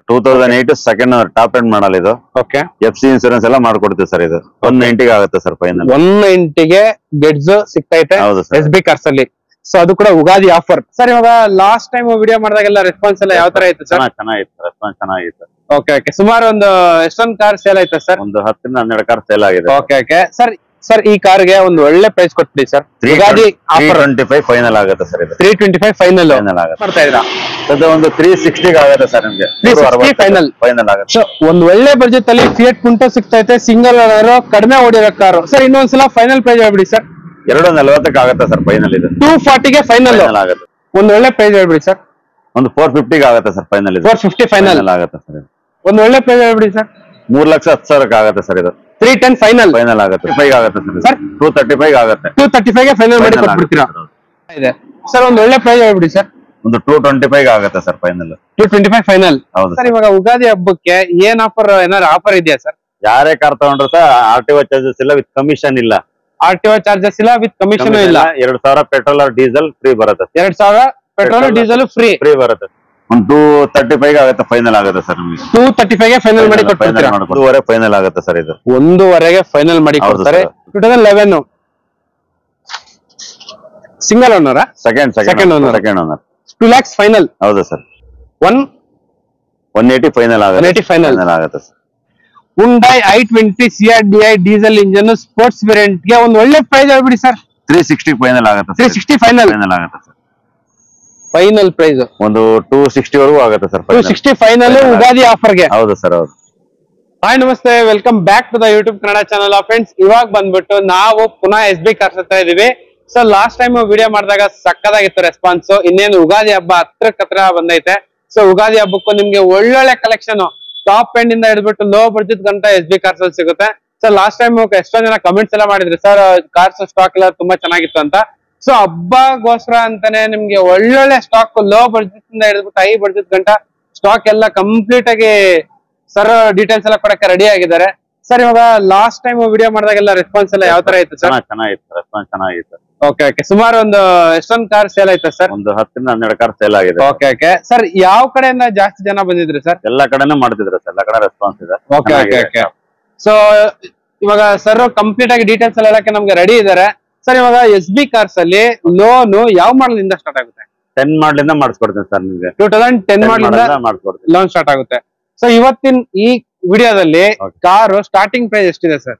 2008 second top end ಮಾಡಲ್ ಇದು. Okay, FC insurance ಎಲ್ಲ ಮಾಡ್ಕೊಡ್ತೀವಿ ಸರ್. ಇದು 190 ಗೆ ಆಗುತ್ತೆ ಸರ್ ಫೈನಲ್. 190 ಗೆ ಗೆಡ್ಸ್ ಸಿಗ್ತೈತೆ SB ಕಾರ್ಸ್ ಅಲ್ಲಿ. ಸೊ ಅದು ಕೂಡ ಉಗಾದಿ ಆಫರ್ ಸರ್. ಇವಾಗ ಲಾಸ್ಟ್ ಟೈಮ್ ವಿಡಿಯೋ ಮಾಡಿದಾಗೆಲ್ಲ ರೆಸ್ಪಾನ್ಸ್ ಎಲ್ಲ ಯಾವ ತರ ಇತ್ತು ಸರ್? ಚೆನ್ನಾಗಿತ್ತು, ರೆಸ್ಪಾನ್ಸ್ ಚೆನ್ನಾಗಿತ್ತು. ಓಕೆ ಓಕೆ, ಸುಮಾರು ಒಂದು ಎಷ್ಟೊಂದು ಕಾರ್ ಸೇಲ್ ಆಯ್ತಾ ಸರ್? ಒಂದು 10 ರಿಂದ 12 ಕಾರ್ ಸೇಲ್ ಆಗಿದೆ. ಓಕೆ ಓಕೆ ಸರ್ ಈ ಕಾರ್ಗೆ ಒಂದು ಒಳ್ಳೆ ಪ್ರೈಸ್ ಕೊಟ್ಬಿಡಿ ಸರ್. ಉಗಾದಿ ಆಫರ್ 325 ಫೈನಲ್ ಆಗುತ್ತೆ ಸರ್. ಇದು 325 ಫೈನಲ್ ಆಗುತ್ತೆ. ಮಾಡ್ತಾ ಇದ್ದೀರಾ? ಅದು ಒಂದು 360 ಆಗುತ್ತೆ ಸರ್ ನಿಮಗೆ. 360 ಫೈನಲ್ ಆಗುತ್ತೆ. ಸೊ ಒಂದು ಒಳ್ಳೆ ಬಜೆಟ್ ಅಲ್ಲಿ ಫಿಯಟ್ ಪುಂಟೋ ಸಿಗ್ತೈತೆ, ಸಿಂಗಲ್ ಓನರ್, ಕಡಿಮೆ ಓಡಿರೋ ಕಾರು. ಸರ್ ಇನ್ನೊಂದ್ಸಲ ಫೈನಲ್ ಪ್ರೈಸ್ ಹೇಳ್ಬಿಡಿ ಸರ್. 240 ಆಗುತ್ತೆ ಸರ್ ಫೈನಲ್. ಇದು 240 ಗೆ ಫೈನಲ್ ಆಗುತ್ತೆ. ಒಂದು ಒಳ್ಳೆ ಪ್ರೈಸ್ ಹೇಳ್ಬಿಡಿ ಸರ್. ಒಂದು 450 ಆಗುತ್ತೆ ಸರ್ ಫೈನಲ್. ಇದು 450 ಫೈನಲ್ ಆಗುತ್ತೆ ಸರ್. ಒಂದು ಒಳ್ಳೆ ಪ್ರೈಸ್ ಹೇಳ್ಬಿಡಿ ಸರ್. 3,10,000 ಆಗುತ್ತೆ ಸರ್. ಇದು 310 ಫೈನಲ್ ಆಗುತ್ತೆ. 5 ಆಗುತ್ತೆ ಸರ್. 235 ಆಗುತ್ತೆ. 235 ಗೆ ಫೈನಲ್ ಮಾಡಿ ಕೊಟ್ಬಿಡ್ತೀರಾ? ಇದೆ ಸರ್. ಒಂದು ಒಳ್ಳೆ ಪ್ರೈಸ್ ಹೇಳ್ಬಿಡಿ ಸರ್. ಒಂದು 225 ಆಗುತ್ತೆ ಸರ್ ಫೈನಲ್. 225 ಫೈನಲ್. ಹೌದು ಸರ್. ಇವಾಗ ಉಗಾದಿ ಹಬ್ಬಕ್ಕೆ ಏನ್ ಆಫರ್, ಏನಾದ್ರು ಆಫರ್ ಇದೆಯಾ ಸರ್? ಯಾರೇ ಕಾರ್ ತಗೊಂಡ್ರು ಸರ್ RTO ಚಾರ್ಜಸ್ ಇಲ್ಲ, ವಿತ್ ಕಮಿಷನ್ ಇಲ್ಲ. RTO ಚಾರ್ಜಸ್ ಇಲ್ಲ, ವಿತ್ ಕಮಿಷನ್ ಇಲ್ಲ. 2,000 ಪೆಟ್ರೋಲ್ ಆರ್ ಡೀಸೆಲ್ ಫ್ರೀ ಬರುತ್ತೆ. 2,000 ಪೆಟ್ರೋಲ್ ಡೀಸೆಲ್ ಫ್ರೀ ಬರುತ್ತೆ. ಒಂದು 235 ಆಗುತ್ತೆ ಫೈನಲ್ ಆಗುತ್ತೆ ಸರ್ ನಿಮಗೆ. 235 ಗೆ ಫೈನಲ್ ಮಾಡಿ ಕೊಡ್ತೀರಾ? 2.5 ಫೈನಲ್ ಆಗುತ್ತೆ ಸರ್. ಇದು 1.5 ಫೈನಲ್ ಮಾಡಿ ಕೊಡ್ತಾರೆ. 2011 single owner, second owner 2 lakhs final. ಹೌದು ಸರ್. 180 ಫೈನಲ್ ಆಗುತ್ತೆ. 180 ಫೈನಲ್ ಆಗುತ್ತೆ sir. Hyundai i20 CRDI diesel engine sports variant ಗೆ ಒಂದು ಒಳ್ಳೆ ಪ್ರೈಸ್ ಹೇಳ್ಬಿಡಿ ಸರ್. 360 ಫೈನಲ್ ಆಗುತ್ತೆ. 360 ಫೈನಲ್ ಆಗುತ್ತೆ ಸರ್. ಫೈನಲ್ ಪ್ರೈಸ್ ಒಂದು 260 ವರೆಗೂ ಆಗುತ್ತೆ ಸರ್. 260 ಫೈನಲ್ ಉಗಾದಿ ಆಫರ್ ಗೆ. ಹೌದು ಸರ್, ಹೌದು. ಹಾಯ್ ನಮಸ್ತೆ, welcome back to the YouTube Kannada channel. Friends, ಇವಾಗ ಬಂದ್ಬಿಟ್ಟು ನಾವು ಪುನಃ SB ಕಾರ್ಸ್ ಹತ್ರ ಇದೀವಿ. ಸೊ ಲಾಸ್ಟ್ ಟೈಮ್ ವಿಡಿಯೋ ಮಾಡಿದಾಗ ಸಕ್ಕದಾಗಿತ್ತು ರೆಸ್ಪಾನ್ಸ್. ಇನ್ನೇನು ಉಗಾದಿ ಹಬ್ಬ ಹತ್ರ ಬಂದೈತೆ. ಸೊ ಉಗಾದಿ ಹಬ್ಬಕ್ಕೂ ನಿಮ್ಗೆ ಒಳ್ಳೊಳ್ಳೆ ಕಲೆಕ್ಷನ್ ಟಾಪ್ ಎಂಡ್ ಇಂದ ಹಿಡಿದ್ಬಿಟ್ಟು ಲೋ ಬಡ್ಜೆಟ್ ಗಂಟ SB ಕಾರ್ಸ್ ಅಲ್ಲಿ ಸಿಗುತ್ತೆ. ಸೊ ಲಾಸ್ಟ್ ಟೈಮ್ ಎಷ್ಟೊಂದ್ ಜನ ಕಮೆಂಟ್ಸ್ ಎಲ್ಲ ಮಾಡಿದ್ರಿ, ಸರ್ ಕಾರ್ಸ್ ಸ್ಟಾಕ್ ಎಲ್ಲ ತುಂಬಾ ಚೆನ್ನಾಗಿತ್ತು ಅಂತ. ಸೊ ಹಬ್ಬಗೋಸ್ಕರ ಅಂತಾನೆ ನಿಮ್ಗೆ ಒಳ್ಳೊಳ್ಳೆ ಸ್ಟಾಕ್ ಲೋ ಬಡ್ಜೆಟ್ ಇಂದ ಹಿಡಿದ್ಬಿಟ್ಟು ಹೈ ಬಡ್ಜೆಟ್ ಗಂಟ ಸ್ಟಾಕ್ ಎಲ್ಲ ಕಂಪ್ಲೀಟ್ ಆಗಿ ಸರ್ ಡೀಟೇಲ್ಸ್ ಎಲ್ಲ ಕೊಡಕ್ಕೆ ರೆಡಿ ಆಗಿದ್ದಾರೆ. ಸರ್ ಇವಾಗ ಲಾಸ್ಟ್ ಟೈಮ್ ವಿಡಿಯೋ ಮಾಡಿದಾಗೆಲ್ಲ ರೆಸ್ಪಾನ್ಸ್ ಎಲ್ಲ ಯಾವ ತರ ಇತ್ತು ಸರ್? ಚೆನ್ನಾಗಿತ್ತು, ರೆಸ್ಪಾನ್ಸ್ ಚೆನ್ನಾಗಿತ್ತು. ಓಕೆ ಓಕೆ, ಸುಮಾರು ಒಂದು ಎಷ್ಟೊಂದು ಕಾರ್ ಸೇಲ್ ಆಯ್ತಾ ಸರ್? ಒಂದು 10 ರಿಂದ 12 ಕಾರ್ ಸೇಲ್ ಆಗಿದೆ. ಓಕೆ ಓಕೆ ಸರ್, ಯಾವ ಕಡೆಯಿಂದ ಜಾಸ್ತಿ ಜನ ಬಂದಿದ್ರು ಸರ್? ಎಲ್ಲಾ ಕಡೆನೂ ಮಾಡ್ತಿದ್ರು ಸರ್, ಎಲ್ಲಾ ಕಡೆ ರೆಸ್ಪಾನ್ಸ್ ಇದೆ. Okay okay okay. ಸೊ ಇವಾಗ ಸರ್ ಕಂಪ್ಲೀಟ್ ಆಗಿ ಡೀಟೇಲ್ಸ್ ಎಲ್ಲ ಹೇಳಕ್ಕೆ ನಮ್ಗೆ ರೆಡಿ ಇದಾರೆ. ಸರ್ ಇವಾಗ SB ಕಾರ್ಸ್ ಅಲ್ಲಿ ಲೋನ್ ಯಾವ ಮಾಡಲ್ ಇಂದ ಸ್ಟಾರ್ಟ್ ಆಗುತ್ತೆ? 10 ಮಾಡಲ್ ಇಂದ ಮಾಡಿಸ್ಕೊಡ್ತೀನಿ ಸರ್ ನಿಮ್ಗೆ. 2010 ಮಾಡಲ್ ಇಂದ ಮಾಡಿಸ್ಕೊಡ್ತೀನಿ, ಲೋನ್ ಸ್ಟಾರ್ಟ್ ಆಗುತ್ತೆ. ಸೊ ಇವತ್ತಿನ ಈ ವಿಡಿಯೋದಲ್ಲಿ ಕಾರು ಸ್ಟಾರ್ಟಿಂಗ್ ಪ್ರೈಸ್ ಎಷ್ಟಿದೆ ಸರ್?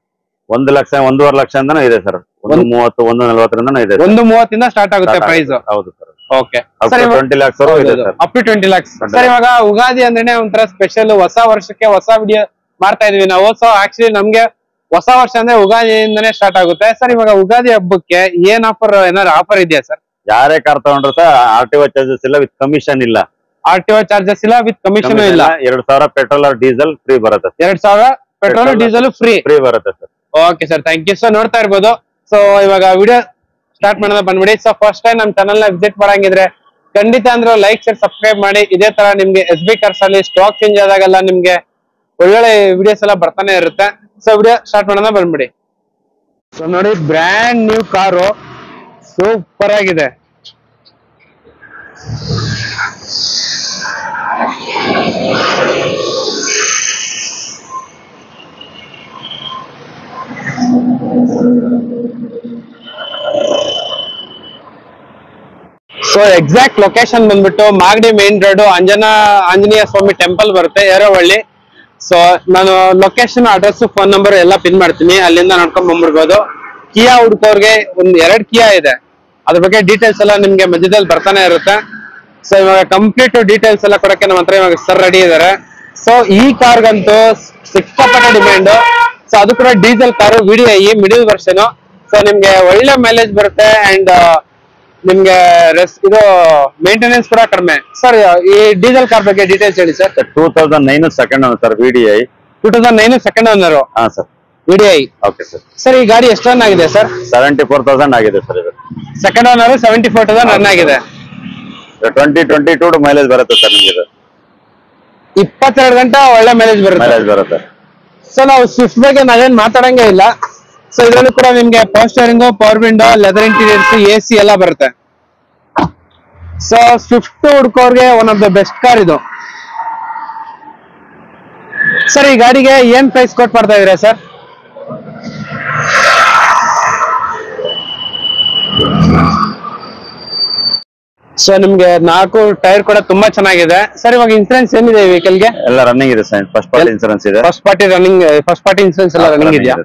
1 ಲಕ್ಷ 1.5 ಲಕ್ಷ ಅಂತಾನೂ ಇದೆ ಸರ್. 130 140 ರಿಂದನೂ ಇದೆ. 130 ಇಂದ ಸ್ಟಾರ್ಟ್ ಆಗುತ್ತೆ ಪ್ರೈಸ್. ಹೌದು ಸರ್. ಓಕೆ, 20 lakhs ವರೆಗೂ ಇದೆ ಸರ್. Up to 20 lakhs. ಸರ್ ಇವಾಗ ಉಗಾದಿ ಅಂದ್ರೆ ಒಂಥರ ಸ್ಪೆಷಲ್, ಹೊಸ ವರ್ಷಕ್ಕೆ ಹೊಸ ವಿಡಿಯೋ ಮಾಡ್ತಾ ಇದೀವಿ ನಾವು. ಸೊ ಆಕ್ಚುಲಿ ನಮ್ಗೆ ಹೊಸ ವರ್ಷ ಅಂದ್ರೆ ಉಗಾದಿಯಿಂದನೇ ಸ್ಟಾರ್ಟ್ ಆಗುತ್ತೆ. ಸರ್ ಇವಾಗ ಉಗಾದಿ ಹಬ್ಬಕ್ಕೆ ಏನ್ ಆಫರ್, ಏನಾದ್ರು ಆಫರ್ ಇದೆಯಾ ಸರ್? ಯಾರೇ ಕಾರ್ ತಗೊಂಡ್ರು ಸರ್ RTO ಚಾರ್ಜಸ್ ಇಲ್ಲ, ವಿತ್ ಕಮಿಷನ್ ಇಲ್ಲ. RTO ಚಾರ್ಜಸ್ ಇಲ್ಲ, ವಿತ್ ಕಮಿಷನ್ ಇಲ್ಲ. 2,000 ಪೆಟ್ರೋಲ್ ಆರ್ ಡೀಸೆಲ್ ಫ್ರೀ ಬರುತ್ತೆ. 2,000 ಪೆಟ್ರೋಲ್ ಡೀಸೆಲ್ ಫ್ರೀ ಬರುತ್ತೆ sir. Okay sir, thank you. So ನೋಡ್ತಾ ಇರ್ಬೋದು. ಸೊ ಇವಾಗ ವಿಡಿಯೋ ಸ್ಟಾರ್ಟ್ ಮಾಡೋಣ, ಬಂದ್ಬಿಡಿ. ಸೊ ಫಸ್ಟ್ ಟೈಮ್ ನಮ್ ಚಾನಲ್ ನ ವಿಸಿಟ್ ಮಾಡಂಗಿದ್ರೆ ಖಂಡಿತ ಅಂದ್ರೆ ಲೈಕ್ ಶೇರ್ ಸಬ್ಸ್ಕ್ರೈಬ್ ಮಾಡಿ. ಇದೇ ತರ ನಿಮ್ಗೆ SB ಕಾರ್ಸ್ ಅಲ್ಲಿ ಸ್ಟಾಕ್ ಚೇಂಜ್ ಆದಾಗೆಲ್ಲ ನಿಮ್ಗೆ ಒಳ್ಳೊಳ್ಳೆ ವಿಡಿಯೋಸ್ ಎಲ್ಲ ಬರ್ತಾನೆ ಇರುತ್ತೆ. ಸೊ ವಿಡಿಯೋ ಸ್ಟಾರ್ಟ್ ಮಾಡೋಣ, ಬಂದ್ಬಿಡಿ. ಸೊ ನೋಡಿ, ಬ್ರ್ಯಾಂಡ್ ನ್ಯೂ ಕಾರು ಸೂಪರ್ ಆಗಿದೆ. ಸೊ ಎಕ್ಸಾಕ್ಟ್ ಲೊಕೇಶನ್ ಬಂದ್ಬಿಟ್ಟು ಮಾಗಡಿ ಮೇನ್ ರೋಡ್, ಆಂಜನೇಯ ಸ್ವಾಮಿ ಟೆಂಪಲ್ ಬರುತ್ತೆ, ಏರೋವಳ್ಳಿ. ಸೊ ನಾನು ಲೊಕೇಶನ್, ಅಡ್ರೆಸ್, ಫೋನ್ ನಂಬರ್ ಎಲ್ಲ ಪಿನ್ ಮಾಡ್ತೀನಿ, ಅಲ್ಲಿಂದ ನೋಡ್ಕೊಂಡ್ ಬಂದ್ಬಿಡ್ಬೋದು. ಕಿಯಾ ಹುಡ್ಕೋರ್ಗೆ ಒಂದು 2 ಕಿಯಾ ಇದೆ, ಅದ್ರ ಬಗ್ಗೆ ಡೀಟೇಲ್ಸ್ ಎಲ್ಲ ನಿಮ್ಗೆ ಮಧ್ಯದಲ್ಲಿ ಬರ್ತಾನೆ ಇರುತ್ತೆ. ಸೊ ಇವಾಗ ಕಂಪ್ಲೀಟ್ ಡೀಟೇಲ್ಸ್ ಎಲ್ಲ ಕೊಡಕ್ಕೆ ನಮ್ಮ ಹತ್ರ ಇವಾಗ ಸರ್ ರೆಡಿ ಇದಾರೆ. ಸೊ ಈ ಕಾರ್ಗಂತೂ ಸಿಕ್ಕಾಪಟ್ಟೆ ಡಿಮ್ಯಾಂಡ್. ಸೊ ಅದು ಕೂಡ diesel car, VDI middle version. So ನಿಮ್ಗೆ ಒಳ್ಳೆ ಮೈಲೇಜ್ ಬರುತ್ತೆ ಅಂಡ್ ನಿಮ್ಗೆ ಇದು ಮೇಂಟೆನೆನ್ಸ್ ಕೂಡ ಕಡಿಮೆ. ಸರ್ ಈ ಡೀಸೆಲ್ ಕಾರ್ ಬಗ್ಗೆ ಡೀಟೇಲ್ಸ್ ಹೇಳಿ sir. 2009 second owner sir, VDI 2009 second owner. ಹಾ sir, VDI. Okay sir. Sir ಈ ಗಾಡಿ ಎಷ್ಟು ರನ್ ಆಗಿದೆ ಸರ್? 74,000 ಆಗಿದೆ ಸರ್. ಇದು ಸೆಕೆಂಡ್ ಓನರ್ 74,000 ರನ್ ಆಗಿದೆ. 2022 ಮೈಲೇಜ್ ಬರುತ್ತೆ ಸರ್ ನಿಮ್ಗೆ. ಇದು 22 ಗಂಟೆ ಒಳ್ಳೆ ಮೈಲೇಜ್ ಬರುತ್ತೆ. ಸೊ ನಾವು ಸ್ವಿಫ್ಟ್ ಬಗ್ಗೆ ನಾವೇನ್ ಮಾತಾಡಂಗೆ ಇಲ್ಲ. ಸೊ ಇದರಲ್ಲೂ ಕೂಡ ನಿಮ್ಗೆ power steering, power window, leather interiors, AC ಎಲ್ಲ ಬರುತ್ತೆ. ಸೊ ಸ್ವಿಫ್ಟ್ ಹುಡ್ಕೋರ್ಗೆ one of the best car ಇದು. ಸರ್ ಈ ಗಾಡಿಗೆ ಏನ್ ಪ್ರೈಸ್ ಕೊಟ್ ಮಾಡ್ತಾ ಇದೀರಾ ಸರ್? ಸೊ ನಿಮ್ಗೆ 4 ಟೈರ್ ಕೂಡ ತುಂಬಾ ಚೆನ್ನಾಗಿದೆ ಸರ್. ಇವಾಗ ಇನ್ಸೂರೆನ್ಸ್ ಏನಿದೆ ಈ ವೆಹಿಕಲ್ ಗೆ? ಎಲ್ಲ ರನ್ನಿಂಗ್ ಇದೆ ಸರ್. ಫಸ್ಟ್ ಪಾರ್ಟಿ ಇನ್ಸೂರೆನ್ಸ್ ಇದೆ. ಫಸ್ಟ್ ಪಾರ್ಟಿ ಇನ್ಸೂರೆನ್ಸ್ ಎಲ್ಲ ರನ್ನಿಂಗ್ ಇದೆಯಾ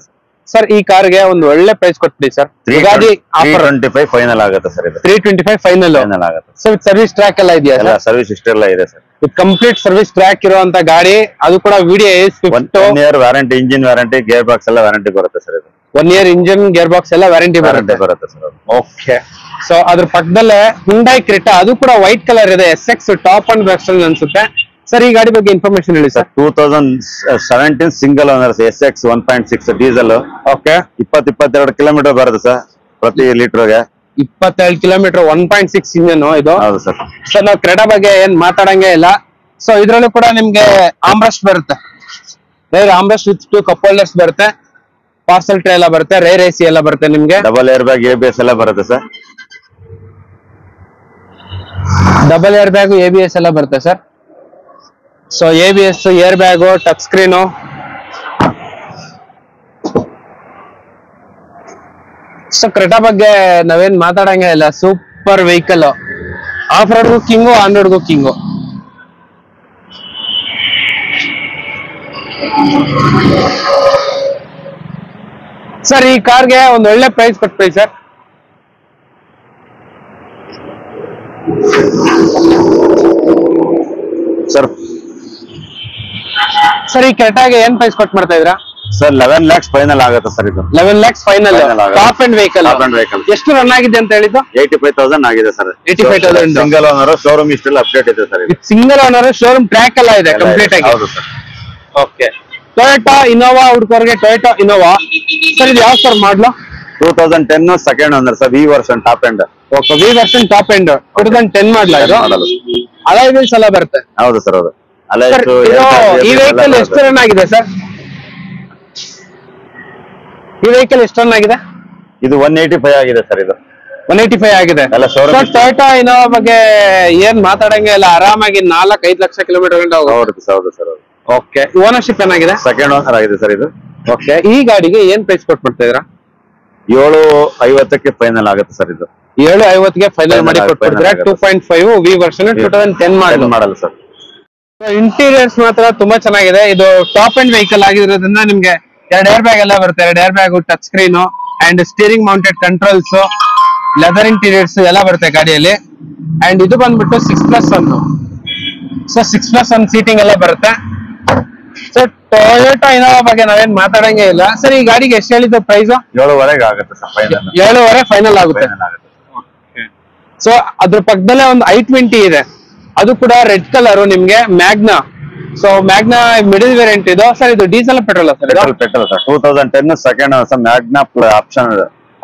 ಸರ್? ಈ ಕಾರ್ಗೆ ಒಂದು ಒಳ್ಳೆ ಪ್ರೈಸ್ ಕೊಟ್ಬಿಡಿ ಸರ್. 325 ಫೈನಲ್ ಆಗುತ್ತೆ ಸರ್. ಇದು 325 ಫೈನಲ್ ಆಗುತ್ತೆ. ಸೊ ಸರ್ವಿಸ್ ಟ್ರ್ಯಾಕ್ ಎಲ್ಲ ಇದೆಯಾ? ಎಲ್ಲ ಸರ್ವಿಸ್ ಇಷ್ಟೆಲ್ಲ ಇದೆ ಸರ್. ಇದು ಕಂಪ್ಲೀಟ್ ಸರ್ವಿಸ್ ಟ್ರ್ಯಾಕ್ ಇರುವಂತ ಗಾಡಿ, ಅದು ಕೂಡ VDI 1 year warranty, engine warranty, gear box ಎಲ್ಲ ವ್ಯಾರಂಟಿ ಬರುತ್ತೆ ಸರ್. ಇದು 1 ಇಯರ್ ಇಂಜಿನ್, ಗೇರ್ ಬಾಕ್ಸ್ ಎಲ್ಲ ವ್ಯಾರಂಟಿ ಬರುತ್ತೆ ಸರ್. ಓಕೆ. ಸೊ ಅದ್ರ ಪಕ್ಕದಲ್ಲೇ Hyundai Creta, ಅದು ಕೂಡ ವೈಟ್ ಕಲರ್ ಇದೆ, SX ಟಾಪ್ ಅಂಡ್ ಬೆಸ್ಟ್ ಅನ್ಸುತ್ತೆ ಸರ್. ಈ ಗಾಡಿ ಬಗ್ಗೆ ಇನ್ಫಾರ್ಮೇಶನ್ ಹೇಳಿ sir. 2017 single owner SX 1.6 diesel. Okay. 22 kilometre ಬರುತ್ತೆ ಸರ್ ಪ್ರತಿ ಲೀಟರ್ಗೆ. 27 ಕಿಲೋಮೀಟರ್ 1.6 ಇಂಜನ್ ಇದು. ಹೌದು ಸರ್. ಸೊ ನಾವು ಕ್ರೆಟಾ ಬಗ್ಗೆ ಏನ್ ಮಾತಾಡಂಗೆ ಇಲ್ಲ. ಸೊ ಇದ್ರಲ್ಲೂ ಕೂಡ ನಿಮ್ಗೆ ಆಮ್ರೆಸ್ಟ್ ಬರುತ್ತೆ, ಆಮ್ರೆಸ್ಟ್ ವಿತ್ 2 ಕಪ್ ಹೋಲ್ಡರ್ಸ್ ಬರುತ್ತೆ, ಪಾರ್ಸಲ್ ಟ್ರೇ ಎಲ್ಲ ಬರುತ್ತೆ, ರೇರ್ AC ಎಲ್ಲ ಬರುತ್ತೆ ನಿಮ್ಗೆ, ಡಬಲ್ ಏರ್ ಬ್ಯಾಗ್, ABS ಎಲ್ಲ ಬರುತ್ತೆ sir. Double air bag, ABS ಎಲ್ಲ ಬರುತ್ತೆ sir. So ABS, air bag, touch screen. So Creta ಬಗ್ಗೆ ನಾವೇನ್ ಮಾತಾಡಂಗೆ ಇಲ್ಲ, ಸೂಪರ್ ವೆಹಿಕಲ್. ಆಫ್ ರೋಡ್ಗೂ ಕಿಂಗು, ಆನ್ ರೋಡ್ಗೂ ಕಿಂಗು. ಸರ್ ಈ ಕಾರ್ಗೆ ಒಂದು ಒಳ್ಳೆ ಪ್ರೈಸ್ ಕೊಟ್ಬಿಡಿ ಸರ್. ಸರ್ ಈ ಕ್ರೆಟಾಗೆ ಏನ್ ಪ್ರೈಸ್ ಕೊಟ್ಟು ಮಾಡ್ತಾ ಇದ್ರಾ ಸರ್? 11 lakhs ಫೈನಲ್ ಆಗುತ್ತೆ ಸರ್. ಇದು 11 lakhs final. Top end vehicle. ಎಷ್ಟು ರನ್ ಆಗಿದೆ ಅಂತ ಹೇಳಿದ್ದು? 85,000 ಆಗಿದೆ ಸರ್. 85,000 ಸಿಂಗಲ್ ಓನರ್, ಶೋರೂಮ್ ಇಷ್ಟೆಲ್ಲ ಅಪ್ಡೇಟ್ ಇದೆ sir. Single owner, showroom track ಎಲ್ಲ ಇದೆ ಕಂಪ್ಲೀಟ್ ಆಗಿ. ಹೌದು ಸರ್. ಓಕೆ. ಟೊಯೋಟಾ ಇನೋವಾ ಹುಡ್ಕೋರ್ಗೆ ಟೊಯೋಟಾ ಇನೋವಾ ಸರ್. ಇದು ಯಾವ sir model? 2010 second owner sir. V version top end. Okay, V version top end 2010 ಮಾಡ್ಲಾ ಇದು? ಅಲಾಯ್ ವೀಲ್ಸ್ ಎಲ್ಲ ಬರುತ್ತೆ. ಹೌದು ಸರ್. ಹೌದು. ಈ ವೆಹಿಕಲ್ ಎಷ್ಟು ರನ್ ಆಗಿದೆ ಸರ್? ಈ ವೆಹಿಕಲ್ ಎಷ್ಟು ರನ್ ಆಗಿದೆ? ಇದು 185 ಆಗಿದೆ ಸರ್. ಇದು 185 ಆಗಿದೆ. ಟೊಯೋಟಾ ಇನೋವಾ ಬಗ್ಗೆ ಏನ್ ಮಾತಾಡಂಗೆ ಇಲ್ಲ, ಆರಾಮಾಗಿ 4-5 ಲಕ್ಷ ಕಿಲೋಮೀಟರ್ ಗಂಟೆ ಹೋಗುತ್ತೆ. ಹೌದು ಸರ್. ಓಕೆ. ಓನರ್ಶಿಪ್ ಏನಾಗಿದೆ? ಸೆಕೆಂಡ್ ಓನರ್ ಆಗಿದೆ ಸರ್ ಇದು. ಓಕೆ. ಈ ಗಾಡಿಗೆ ಏನ್ ಪ್ರೈಸ್ ಕೊಟ್ಬಿಡ್ತಾ ಇದ್ದೀರಾ? 750ಕ್ಕೆ ಫೈನಲ್ ಆಗುತ್ತೆ ಸರ್. ಇದು 750ಗೆ ಫೈನಲ್ ಮಾಡಿ ಕೊಟ್ಬಿಡ್ತೀರಾ. 2.5 V version 2010 model sir. Interiors ಮಾತ್ರ ತುಂಬಾ ಚೆನ್ನಾಗಿದೆ. ಇದು ಟಾಪ್ ಅಂಡ್ ವೆಹಿಕಲ್ ಆಗಿರೋದ್ರಿಂದ ನಿಮ್ಗೆ 2 ಏರ್ ಬ್ಯಾಗ್ ಎಲ್ಲ ಬರುತ್ತೆ. 2 air bag, touch screen and steering mounted controls, leather interiors ಎಲ್ಲ ಬರುತ್ತೆ ಗಾಡಿಯಲ್ಲಿ. ಅಂಡ್ ಇದು ಬಂದ್ಬಿಟ್ಟು 6+1. ಸೊ 6+1 ಸೀಟಿಂಗ್ ಎಲ್ಲ ಬರುತ್ತೆ. ಸೊ ಟೊಯೋಟಾ ಇನೋವಾ ಬಗ್ಗೆ ನಾವೇನ್ ಮಾತಾಡಂಗೆ ಇಲ್ಲ ಸರ್. ಈ ಗಾಡಿಗೆ ಎಷ್ಟು ಹೇಳಿದ್ದು ಪ್ರೈಸ್? 7.5 ಆಗುತ್ತೆ ಸರ್. 7.5 ಫೈನಲ್ ಆಗುತ್ತೆ. ಸೊ ಅದ್ರ ಪಕ್ಕದಲ್ಲೇ ಒಂದು i20 ಇದೆ, ಅದು ಕೂಡ ರೆಡ್ ಕಲರ್ ನಿಮ್ಗೆ, Magna. So Magna middle variant ಇದು ಸರ್. ಇದು diesel petrol sir? Petrol sir. 2010 second sir. Magna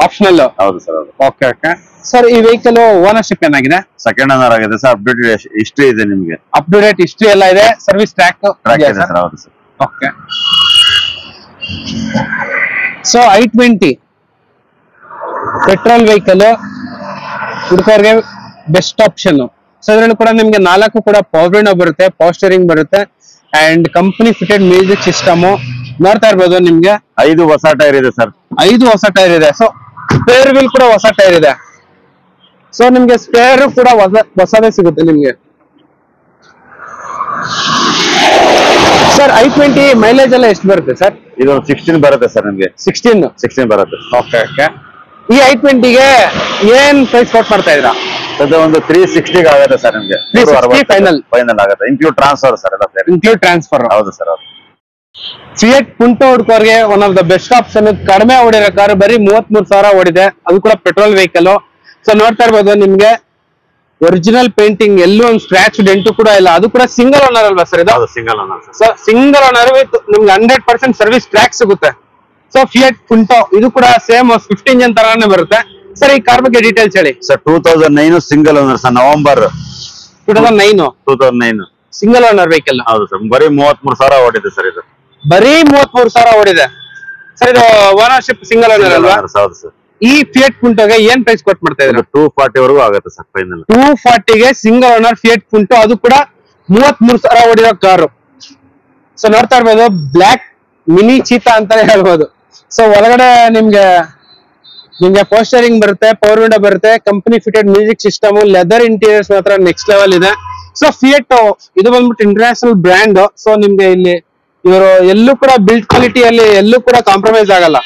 optional. ಹೌದು ಸರ್. ಓಕೆ. Okay sir. ಈ ವೆಹಿಕಲ್ ಓನರ್ಶಿಪ್ ಏನಾಗಿದೆ? ಸೆಕೆಂಡ್ ಓನರ್ ಆಗಿದೆ ಸರ್. ಅಪ್ಡೇಟೆಡ್ ಹಿಸ್ಟ್ರಿ ಇದೆ ನಿಮ್ಗೆ. ಅಪ್ ಟು ಡೇಟ್ ಹಿಸ್ಟ್ರಿ ಎಲ್ಲ ಇದೆ. ಸರ್ವಿಸ್ ಟ್ರ್ಯಾಕ್ ಇದೆ ಸರ್. ಹೌದು sir. Okay. So i20 petrol vehicle ಹುಡುಕರ್ಗೆ ಬೆಸ್ಟ್ ಆಪ್ಷನ್. ಸೊ ಅದ್ರಲ್ಲಿ ಕೂಡ ನಿಮ್ಗೆ 4 ಕೂಡ ಪವರ್ ವಿಂಡೋ ಬರುತ್ತೆ, ಪವರ್ ಸ್ಟೀರಿಂಗ್ ಬರುತ್ತೆ and company fitted music system ನೋಡ್ತಾ ಇರ್ಬೋದು. ನಿಮ್ಗೆ 5 ಹೊಸ ಟೈರ್ ಇದೆ ಸರ್. 5 ಹೊಸ ಟೈರ್ ಇದೆ. ಸೊ ಸ್ಪೇರ್ ವೀಲ್ ಕೂಡ ಹೊಸ ಟೈರ್ ಇದೆ. ಸೊ ನಿಮ್ಗೆ ಸ್ಪೇರ್ ಕೂಡ ಹೊಸದೇ ಸಿಗುತ್ತೆ ನಿಮ್ಗೆ ಸರ್. i20 ಮೈಲೇಜ್ ಎಲ್ಲ ಎಷ್ಟು ಬರುತ್ತೆ ಸರ್? ಇದು 16 ಬರುತ್ತೆ ಸರ್. ನಿಮ್ಗೆ 16 ಬರುತ್ತೆ. ಓಕೆ. ಓಕೆ. ಈ i20ಗೆ ಏನ್ ಪ್ರೈಸ್ ಕೊಟ್ ಮಾಡ್ತಾ ಇದ್ದೀರಾ? ಅದು ಒಂದು 360 ಆಗುತ್ತೆ ಸರ್. ನಿಮ್ಗೆ 360 ಫೈನಲ್ ಆಗುತ್ತೆ. Include transfer sir. ಎಲ್ಲ ಇನ್ಕ್ಲೂಡ್ ಟ್ರಾನ್ಸ್ಫರ್. ಹೌದು ಸರ್. ಹೌದು. ಫಿಯಟ್ ಪುಂಟೋ ಹುಡ್ಕೋರ್ಗೆ one of the best option. ಕಡಿಮೆ ಓಡಿರೋ ಕಾರ್, ಬರೀ 33,000 ಓಡಿದೆ, ಅದು ಕೂಡ ಪೆಟ್ರೋಲ್ ವೆಹಿಕಲ್. ಸೊ ನೋಡ್ತಾ ಇರ್ಬೋದು ನಿಮ್ಗೆ ಒರಿಜಿನಲ್ ಪೇಂಟಿಂಗ್, ಎಲ್ಲೂ ಒಂದು ಸ್ಕ್ರಾಚ್ ಡೆಂಟು ಕೂಡ ಇಲ್ಲ. ಅದು ಕೂಡ ಸಿಂಗಲ್ ಓನರ್ ಅಲ್ವಾ ಸರ್ ಇದು? Single owner sir. So single owner with ನಿಮ್ಗೆ 100% ಸರ್ವಿಸ್ ಟ್ರ್ಯಾಕ್ ಸಿಗುತ್ತೆ. ಸೊ ಫಿಯಟ್ ಪುಂಟೋ ಇದು ಕೂಡ ಸೇಮ್ 15 ಇಂಜಿನ್ ತರಾನೇ ಬರುತ್ತೆ ಸರ್. ಈ ಕಾರ್ ಬಗ್ಗೆ ಡೀಟೇಲ್ಸ್ ಹೇಳಿ sir. 2009 single owner sir. November 2009 single owner vehicle. ಹೌದು ಸರ್. ಬರೀ 33,000 ಓಡಿದೆ ಸರ್. ಇದು ಬರೀ 33,000 ಓಡಿದೆ ಸರ್. ಇದು ಓನರ್ಶಿಪ್ ಸಿಂಗಲ್ ಓನರ್ ಅಲ್ವಾ? ಹೌದು ಸರ್. ಈ ಫಿಯಟ್ ಪುಂಟೋಗೆ ಏನ್ ಪ್ರೈಸ್ ಕೊಟ್ ಮಾಡ್ತಾ ಇದ್ರು? 240 ವರೆಗೂ ಆಗುತ್ತೆ ಸರ್ ಫೈನಲ್. 240ಗೆ ಸಿಂಗಲ್ ಓನರ್ ಫಿಯಟ್ ಪುಂಟೋ, ಅದು ಕೂಡ 33,000 ಓಡಿರೋ ಕಾರು. ಸೊ ನೋಡ್ತಾ ಇರ್ಬೋದು ಬ್ಲಾಕ್ ಮಿನಿ ಚೀತಾ ಅಂತಾನೆ ಹೇಳ್ಬೋದು. ಸೊ ಒಳಗಡೆ ನಿಮ್ಗೆ ಪೋಸ್ಟರಿಂಗ್ ಬರುತ್ತೆ, ಪವರ್ ವಿಂಡೋ ಬರುತ್ತೆ, company fitted music system, leather interiors ಮಾತ್ರ ನೆಕ್ಸ್ಟ್ ಲೆವೆಲ್ ಇದೆ. ಸೊ ಫಿಯಟ್ ಇದು ಬಂದ್ಬಿಟ್ಟು ಇಂಟರ್ನ್ಯಾಷನಲ್ ಬ್ರ್ಯಾಂಡ್. ಸೊ ನಿಮ್ಗೆ ಇಲ್ಲಿ ಇವರು ಎಲ್ಲೂ ಕೂಡ ಬಿಲ್ಡ್ ಕ್ವಾಲಿಟಿಯಲ್ಲಿ ಎಲ್ಲೂ ಕೂಡ ಕಾಂಪ್ರಮೈಸ್ ಆಗಲ್ಲ.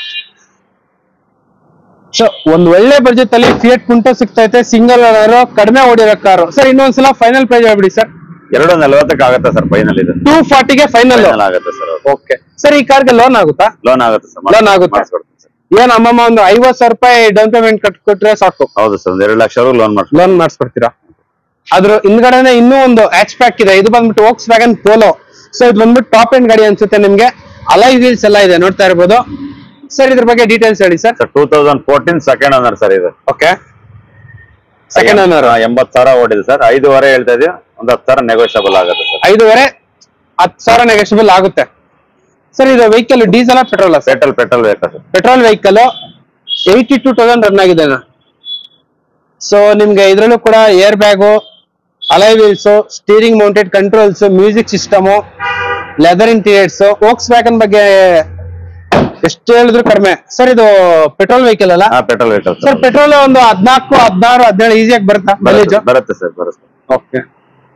ಸೊ ಒಂದ್ ಒಳ್ಳೆ ಬಜೆಟ್ ಅಲ್ಲಿ ಫಿಯಟ್ ಪುಂಟೋ ಸಿಗ್ತೈತೆ, ಸಿಂಗಲ್ ಓನರ್, ಕಡಿಮೆ ಓಡಿರೋ ಕಾರು. ಸರ್ ಇನ್ನೊಂದ್ಸಲ ಫೈನಲ್ ಪ್ರೈಸ್ ಹೇಳ್ಬಿಡಿ ಸರ್. 240 ಆಗುತ್ತೆ ಸರ್ ಫೈನಲ್ ಇದು. 240ಗೆ ಫೈನಲ್ ಆಗುತ್ತೆ ಸರ್. ಓಕೆ ಸರ್, ಈ ಕಾರ್ಗೆ ಲೋನ್ ಆಗುತ್ತಾ? ಲೋನ್ ಆಗುತ್ತೆ ಸರ್. ಲೋನ್ ಆಗುತ್ತೆ. ಏನ್ ಅಮ್ಮಮ್ಮ ಒಂದು 50,000 ರೂಪಾಯಿ ಡೌನ್ ಪೇಮೆಂಟ್ ಕಟ್ಕೊಟ್ರೆ ಸಾಕು? ಹೌದು ಸರ್, 2 ಲಕ್ಷ ಲೋನ್ ಮಾಡಿಸ್ಕೊಡ್ತೀರಾ? ಅದ್ರ ಹಿಂದ್ಗಡೆನೆ ಇನ್ನೂ ಒಂದು ಹ್ಯಾಚ್ ಪ್ಯಾಕ್ ಇದೆ. ಇದು ಬಂದ್ಬಿಟ್ಟು ವೋಕ್ಸ್ ವ್ಯಾಗನ್ ಪೋಲೋ. ಸೊ ಇದು ಬಂದ್ಬಿಟ್ಟು ಟಾಪ್ ಎಂಡ್ ಗಾಡಿ ಅನ್ಸುತ್ತೆ ನಿಮ್ಗೆ. ಅಲಾಯ್ ವೀಲ್ಸ್ ಎಲ್ಲ ಇದೆ, ನೋಡ್ತಾ ಇರ್ಬೋದು. ಸರ್ ಇದ್ರ ಬಗ್ಗೆ ಡೀಟೇಲ್ಸ್ ಹೇಳಿ ಸರ್. 2014 ಸೆಕೆಂಡ್ ಓನರ್ ಸರ್ ಇದು. Okay, second owner. 80,000 ಓಡಿದೆ ಸರ್. 5.5 ಹೇಳ್ತಾ ಇದೀವಿ, ಒಂದು 10,000 ನೆಗೋಷಿಯಬಲ್ ಆಗುತ್ತೆ ಸರ್. 5.5 10,000 ನೆಗೋಷಿಯಬಲ್ ಆಗುತ್ತೆ. ಸರ್ ಇದು vehicle diesel petrol? Petrol vehicle. Petrol vehicle 82,000 run ಆಗಿದೆ. ಸೊ ನಿಮ್ಗೆ ಇದ್ರಲ್ಲೂ ಕೂಡ air bag, alloy wheels, steering mounted controls, music system, leather interiors. Volks wagon ಬಗ್ಗೆ ಎಷ್ಟು ಹೇಳಿದ್ರು ಕಡಿಮೆ. ಸರ್ ಇದು ಪೆಟ್ರೋಲ್ ವೆಹಿಕಲ್ ಅಲ್ಲ? Petrol vehicle sir. ಪೆಟ್ರೋಲ್ ಒಂದು 14, 16, 17 ಈಸಿಯಾಗಿ ಬರುತ್ತಾ ಮೈಲೇಜ್? ಬರುತ್ತೆ ಸರ್, ಬರುತ್ತೆ. ಓಕೆ.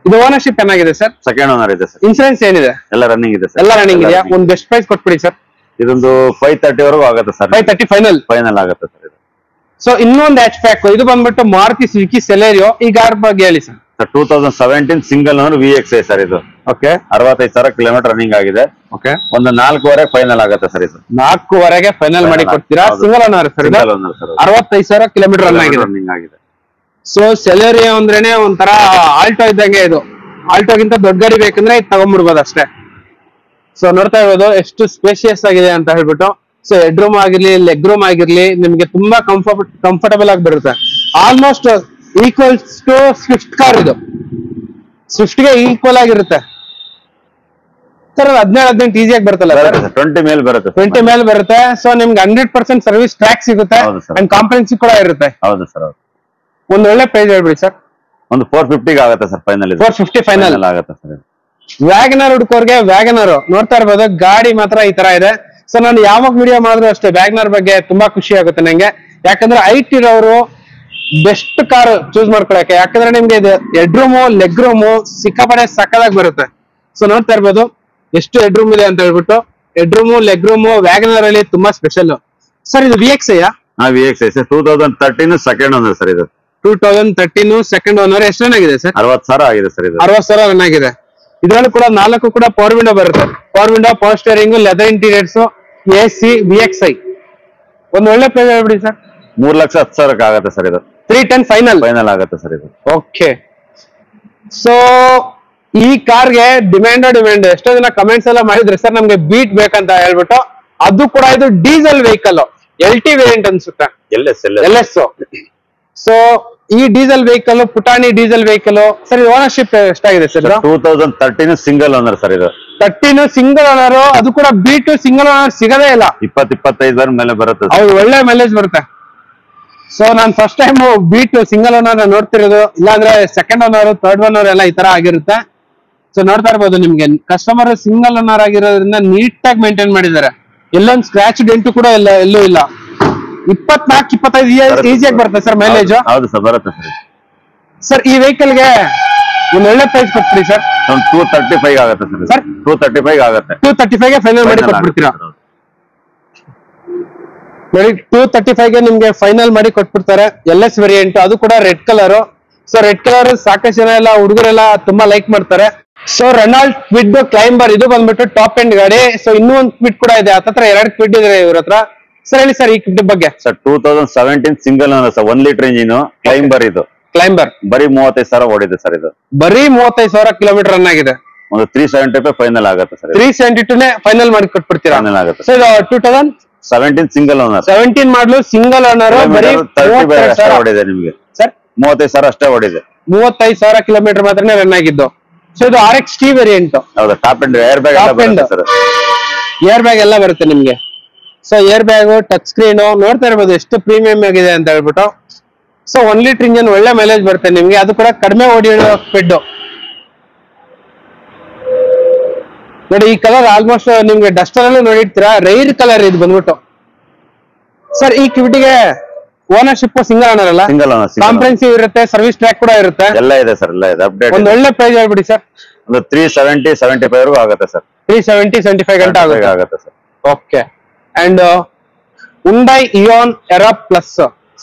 ಇದು ಓನರ್ಶಿಪ್ ಚೆನ್ನಾಗಿದೆ ಸರ್? ಸೆಕೆಂಡ್ ಓನರ್ ಇದೆ ಸರ್. ಇನ್ಸೂರೆನ್ಸ್ ಏನಿದೆ? ಎಲ್ಲ ರನ್ನಿಂಗ್ ಇದೆ ಸರ್. ಎಲ್ಲ ರನ್ನಿಂಗ್ ಇದೆಯಾ? ಒಂದು ಬೆಸ್ಟ್ ಪ್ರೈಸ್ ಕೊಟ್ಬಿಡಿ ಸರ್. ಇದೊಂದು 530 ವರೆಗೂ ಆಗುತ್ತೆ ಸರ್. 530 ಫೈನಲ್ ಆಗುತ್ತೆ ಸರ್ ಇದು. ಸೊ ಇನ್ನೊಂದು ಹ್ಯಾಚ್ ಪ್ಯಾಕ್, ಇದು ಬಂದ್ಬಿಟ್ಟು ಮಾರುತಿ ಸುಜುಕಿ ಸೆಲೆರಿಯೋ. ಈ ಕಾರ್ ಬಗ್ಗೆ ಹೇಳಿ sir. 2017 single owner VXI sir ಇದು. ಓಕೆ. 65,000 ಕಿಲೋಮೀಟರ್ ರನ್ನಿಂಗ್ ಆಗಿದೆ. ಓಕೆ. ಒಂದು 4.5 ಫೈನಲ್ ಆಗುತ್ತೆ ಸರ್ ಇದು. 4.5 ಫೈನಲ್ ಮಾಡಿ ಕೊಡ್ತೀರಾ? Single owner sir. 65,000 kilometre running ಆಗಿದೆ. ಸೊ ಸೆಲೆರಿಯೋ ಅಂದ್ರೇನೆ ಒಂಥರ ಆಲ್ಟೋ ಇದ್ದಂಗೆ. ಇದು ಆಲ್ಟೋಗಿಂತ ದೊಡ್ಡ ಗಾಡಿ ಬೇಕಂದ್ರೆ ಇದು ತಗೊಂಡ್ಬಿಡ್ಬೋದು ಅಷ್ಟೇ. ಸೊ ನೋಡ್ತಾ ಇರ್ಬೋದು ಎಷ್ಟು ಸ್ಪೇಷಿಯಸ್ ಆಗಿದೆ ಅಂತ ಹೇಳ್ಬಿಟ್ಟು. ಸೊ ಹೆಡ್ ರೂಮ್ ಆಗಿರ್ಲಿ, ಲೆಗ್ ರೂಮ್ ಆಗಿರ್ಲಿ, ನಿಮ್ಗೆ ತುಂಬಾ ಕಂಫರ್ಟಬಲ್ ಆಗಿ ಬರುತ್ತೆ. Almost equals to swift car. ಇದು ಸ್ವಿಫ್ಟ್ ಗೆ ಈಕ್ವಲ್ ಆಗಿರುತ್ತೆ ಸರ್. 17-18 ಈಸಿಯಾಗಿ ಬರುತ್ತಲ್ಲ ಸರ್? 20 ಮೇಲೆ ಬರುತ್ತೆ. 20 ಮೇಲೆ ಬರುತ್ತೆ. ಸೊ ನಿಮ್ಗೆ 100% ಸರ್ವಿಸ್ ಟ್ರ್ಯಾಕ್ ಸಿಗುತ್ತೆ ಅಂಡ್ ಕಾಂಪ್ರೆನ್ಸಿ ಕೂಡ ಇರುತ್ತೆ. ಹೌದು ಸರ್. ಒಂದು ಒಳ್ಳೆ ಪ್ರೈಸ್ ಹೇಳ್ಬಿಡಿ ಸರ್. ಒಂದು 450 ಆಗುತ್ತೆ ಸರ್ ಫೈನಲ್. 450 ಫೈನಲ್ ಆಗುತ್ತೆ ಸರ್. ವ್ಯಾಗನರ್ ಹುಡ್ಕೋರ್ಗೆ ವ್ಯಾಗನರ್ ನೋಡ್ತಾ ಇರ್ಬೋದು. ಗಾಡಿ ಮಾತ್ರ ಈ ತರ ಇದೆ. ಸೊ ನಾನು ಯಾವಾಗ ವಿಡಿಯೋ ಮಾಡಿದ್ರು ಅಷ್ಟೇ ವ್ಯಾಗನರ್ ಬಗ್ಗೆ ತುಂಬಾ ಖುಷಿ ಆಗುತ್ತೆ ನಂಗೆ. ಯಾಕಂದ್ರೆ ಹೈಟ್ ಇರೋರು ಬೆಸ್ಟ್ ಕಾರ್ ಚೂಸ್ ಮಾಡ್ಕೊಳಕ್ಕೆ. ಯಾಕಂದ್ರೆ ನಿಮ್ಗೆ ಇದು ಹೆಡ್ ರೂಮು, ಲೆಗ್ ರೂಮು ಸಿಕ್ಕಾಪಡೆ ಸಕ್ಕದಾಗಿ ಬರುತ್ತೆ. ಸೊ ನೋಡ್ತಾ ಇರ್ಬೋದು ಎಷ್ಟು ಹೆಡ್ ರೂಮ್ ಇದೆ ಅಂತ ಹೇಳ್ಬಿಟ್ಟು. Head room, leg room WagonR ಅಲ್ಲಿ ತುಂಬಾ ಸ್ಪೆಷಲ್. ಸರ್ ಇದು VXI? VXI ಸರ್. 2013 ಸೆಕೆಂಡ್ ಓನರ್ ಸರ್ ಇದು. 2013 ಸೆಕೆಂಡ್ ಓನರ್. ಎಷ್ಟು ರನ್ ಆಗಿದೆ ಸರ್? 60,000 ಆಗಿದೆ ಸರ್ ಇದು. 60,000 ರನ್ ಆಗಿದೆ. ಇದ್ರಲ್ಲೂ ಕೂಡ 4 ಕೂಡ ಪವರ್ ವಿಂಡೋ ಬರುತ್ತೆ. Power window, power steering, leather interiors, AC, VXI. ಒಂದು ಒಳ್ಳೆ ಪ್ರೈಸ್ ಹೇಳ್ಬಿಡಿ ಸರ್. 3,10,000 ಆಗುತ್ತೆ ಸರ್ ಇದು. 310 ಫೈನಲ್ ಆಗುತ್ತೆ ಸರ್ ಇದು. ಓಕೆ. ಸೊ ಈ ಕಾರ್ಗೆ ಡಿಮ್ಯಾಂಡ್ ಎಷ್ಟೋ ಜನ ಕಮೆಂಟ್ಸ್ ಎಲ್ಲ ಮಾಡಿದ್ರೆ ಸರ್ ನಮ್ಗೆ ಬೀಟ್ ಬೇಕಂತ ಹೇಳ್ಬಿಟ್ಟು. ಅದು ಕೂಡ ಇದು ಡೀಸೆಲ್ ವೆಹಿಕಲ್, LT ವೇರಿಯಂಟ್ ಅನ್ಸುತ್ತೆ. LS. ಸೊ ಈ ಡೀಸೆಲ್ ವೆಹಿಕಲ್ ಪುಟಾಣಿ ಡೀಸೆಲ್ ವೆಹಿಕಲ್ ಸರ್. ಓನರ್ಶಿಪ್ ಎಷ್ಟಾಗಿದೆ ಸರ್? 2013 ಸಿಂಗಲ್ ಓನರ್ ಸರ್ ಇದು. 13 ಸಿಂಗಲ್ ಓನರ್. ಅದು ಕೂಡ ಬೀಟ್ ಸಿಂಗಲ್ ಓನರ್ ಸಿಗದೇ ಇಲ್ಲ. 20-25 ಮೇಲೆ ಬರುತ್ತೆ. ಅವ್ರು ಒಳ್ಳೆ ಮೈಲೇಜ್ ಬರುತ್ತೆ. ಸೊ ನಾನು ಫಸ್ಟ್ ಟೈಮ್ ಬೀಟ್ ಸಿಂಗಲ್ ಓನರ್ ನೋಡ್ತಿರೋದು. ಇಲ್ಲಾಂದ್ರೆ ಸೆಕೆಂಡ್ ಓನರ್, ಥರ್ಡ್ ಓನರ್ ಎಲ್ಲ ಈ ತರ ಆಗಿರುತ್ತೆ. ಸೊ ನೋಡ್ತಾ ಇರ್ಬೋದು ನಿಮ್ಗೆ ಕಸ್ಟಮರ್ ಸಿಂಗಲ್ ಓನರ್ ಆಗಿರೋದ್ರಿಂದ ನೀಟಾಗಿ ಮೇಂಟೈನ್ ಮಾಡಿದ್ದಾರೆ. ಎಲ್ಲೊಂದು ಸ್ಕ್ರಾಚ್ ಡೆಂಟು ಕೂಡ ಎಲ್ಲೂ ಇಲ್ಲ. 24-25 ಈಸಿಯಾಗಿ ಬರುತ್ತೆ ಸರ್ ಮೈಲೇಜ್. ಹೌದು ಸರ್, ಬರುತ್ತೆ ಸರ್. ಸರ್ ಈ ವೆಹಿಕಲ್ ಗೆ ಒಂದು ಒಳ್ಳೆ ಪ್ರೈಸ್ ಕೊಟ್ಬಿಡಿ ಸರ್. 235 ಆಗುತ್ತೆ ಸರ್. 235 ಆಗುತ್ತೆ. 235 ಗೆ ಫೈನಲ್ ಮಾಡಿ ಕೊಟ್ಬಿಡ್ತೀರಾ? ನೋಡಿ 235 ನಿಮ್ಗೆ ಫೈನಲ್ ಮಾಡಿ ಕೊಟ್ಬಿಡ್ತಾರೆ. LS ವೇರಿಯಂಟ್, ಅದು ಕೂಡ red colour. So red colour ಸಾಕಷ್ಟು ಜನ ಎಲ್ಲ ಹುಡುಗರೆಲ್ಲ ತುಂಬಾ ಲೈಕ್ ಮಾಡ್ತಾರೆ. ಸೊ ರೆನಾಲ್ಟ್ ಕ್ವಿಡ್ ಕ್ಲೈಂಬರ್, ಇದು ಬಂದ್ಬಿಟ್ಟು ಟಾಪ್ ಎಂಡ್ ಗಾಡಿ. ಸೊ ಇನ್ನೂ ಒಂದು ಕ್ವಿಡ್ ಕೂಡ ಇದೆ. ಹತ್ರ 2 ಕ್ವಿಡ್ ಇದೆ ಇವ್ರ ಹತ್ರ. ಸರ್ ಹೇಳಿ ಸರ್ ಈ ಕ್ವಿಡ್ ಬಗ್ಗೆ. Sir 2017 single owner sir. 1 litre engine climber. ಇದು ಕ್ಲೈಂಬರ್ ಬರೀ 35,000 ಓಡಿದೆ ಸರ್ ಇದು. ಬರೀ 35,000 ಕಿಲೋಮೀಟರ್ ರನ್ ಆಗಿದೆ. ಒಂದು 375 ಫೈನಲ್ ಆಗುತ್ತೆ ಸರ್. 372 ಫೈನಲ್ ಮಾಡಿ ಕೊಟ್ಬಿಡ್ತೀರಾ? ಫೈನಲ್ ಆಗುತ್ತೆ. So 2017 single owner. 17 ಮಾಡಲು ಸಿಂಗಲ್ ಓನರ್. ಬರೀ 35,000 ಓಡಿದೆ ನಿಮ್ಗೆ ಸರ್. 35,000 ಅಷ್ಟೇ ಓಡಿದೆ. 35,000 ಕಿಲೋಮೀಟರ್ ಮಾತ್ರನೇ ರನ್ ಆಗಿದ್ದು. ಸೊ ಇದು RXT ವೇರಿಯಂಟ್. ಹೌದಾ? ಟಾಪ್ ಎಂಡ್ ಏರ್ ಬ್ಯಾಗ್ ಎಲ್ಲ ಬರುತ್ತೆ ಸರ್. ಏರ್ ಬ್ಯಾಗ್ ಎಲ್ಲ ಬರುತ್ತೆ ನಿಮ್ಗೆ. So air bag, touch screen ನೋಡ್ತಾ ಇರ್ಬೋದು ಎಷ್ಟು ಪ್ರೀಮಿಯಂ ಆಗಿದೆ ಅಂತ ಹೇಳ್ಬಿಟ್ಟು. ಸೊ 1 ಲೀಟರ್ ಇಂಜಿನ್, ಒಳ್ಳೆ ಮೈಲೇಜ್ ಬರುತ್ತೆ ನಿಮ್ಗೆ. ಅದು ಕೂಡ ಕಡಿಮೆ ಓಡಿರೋ ಸ್ಪೀಡ್. ನೋಡಿ ಈ ಕಲರ್ ಆಲ್ಮೋಸ್ಟ್ ನಿಮ್ಗೆ ಡಸ್ಟರ್ ಅಲ್ಲೂ ನೋಡಿರ್ತೀರಾ, ರೈರ್ ಕಲರ್ ಇದು ಬಂದ್ಬಿಟ್ಟು. ಸರ್ ಈ ಕಿವಿಟಿಗೆ ಓನರ್ಶಿಪ್ ಸಿಂಗಲ್ ಓನರ್ ಅಲ್ಲ? Single owner. ಕಾಂಪ್ರೆನ್ಸಿವ್ ಇರುತ್ತೆ, ಸರ್ವಿಸ್ ಟ್ರ್ಯಾಕ್ ಕೂಡ ಇರುತ್ತೆ, ಎಲ್ಲ ಇದೆ ಸರ್, ಎಲ್ಲ ಇದೆ. ಅಪ್ಡೇಟ್. ಒಂದು ಒಳ್ಳೆ ಪ್ರೈಸ್ ಹೇಳ್ಬಿಡಿ ಸರ್. ಒಂದು 370-75 ಆಗುತ್ತೆ ಸರ್. 370-75 ಗಂಟೆ ಆಗುತ್ತೆ sir. Okay. And Hyundai Ian era plus.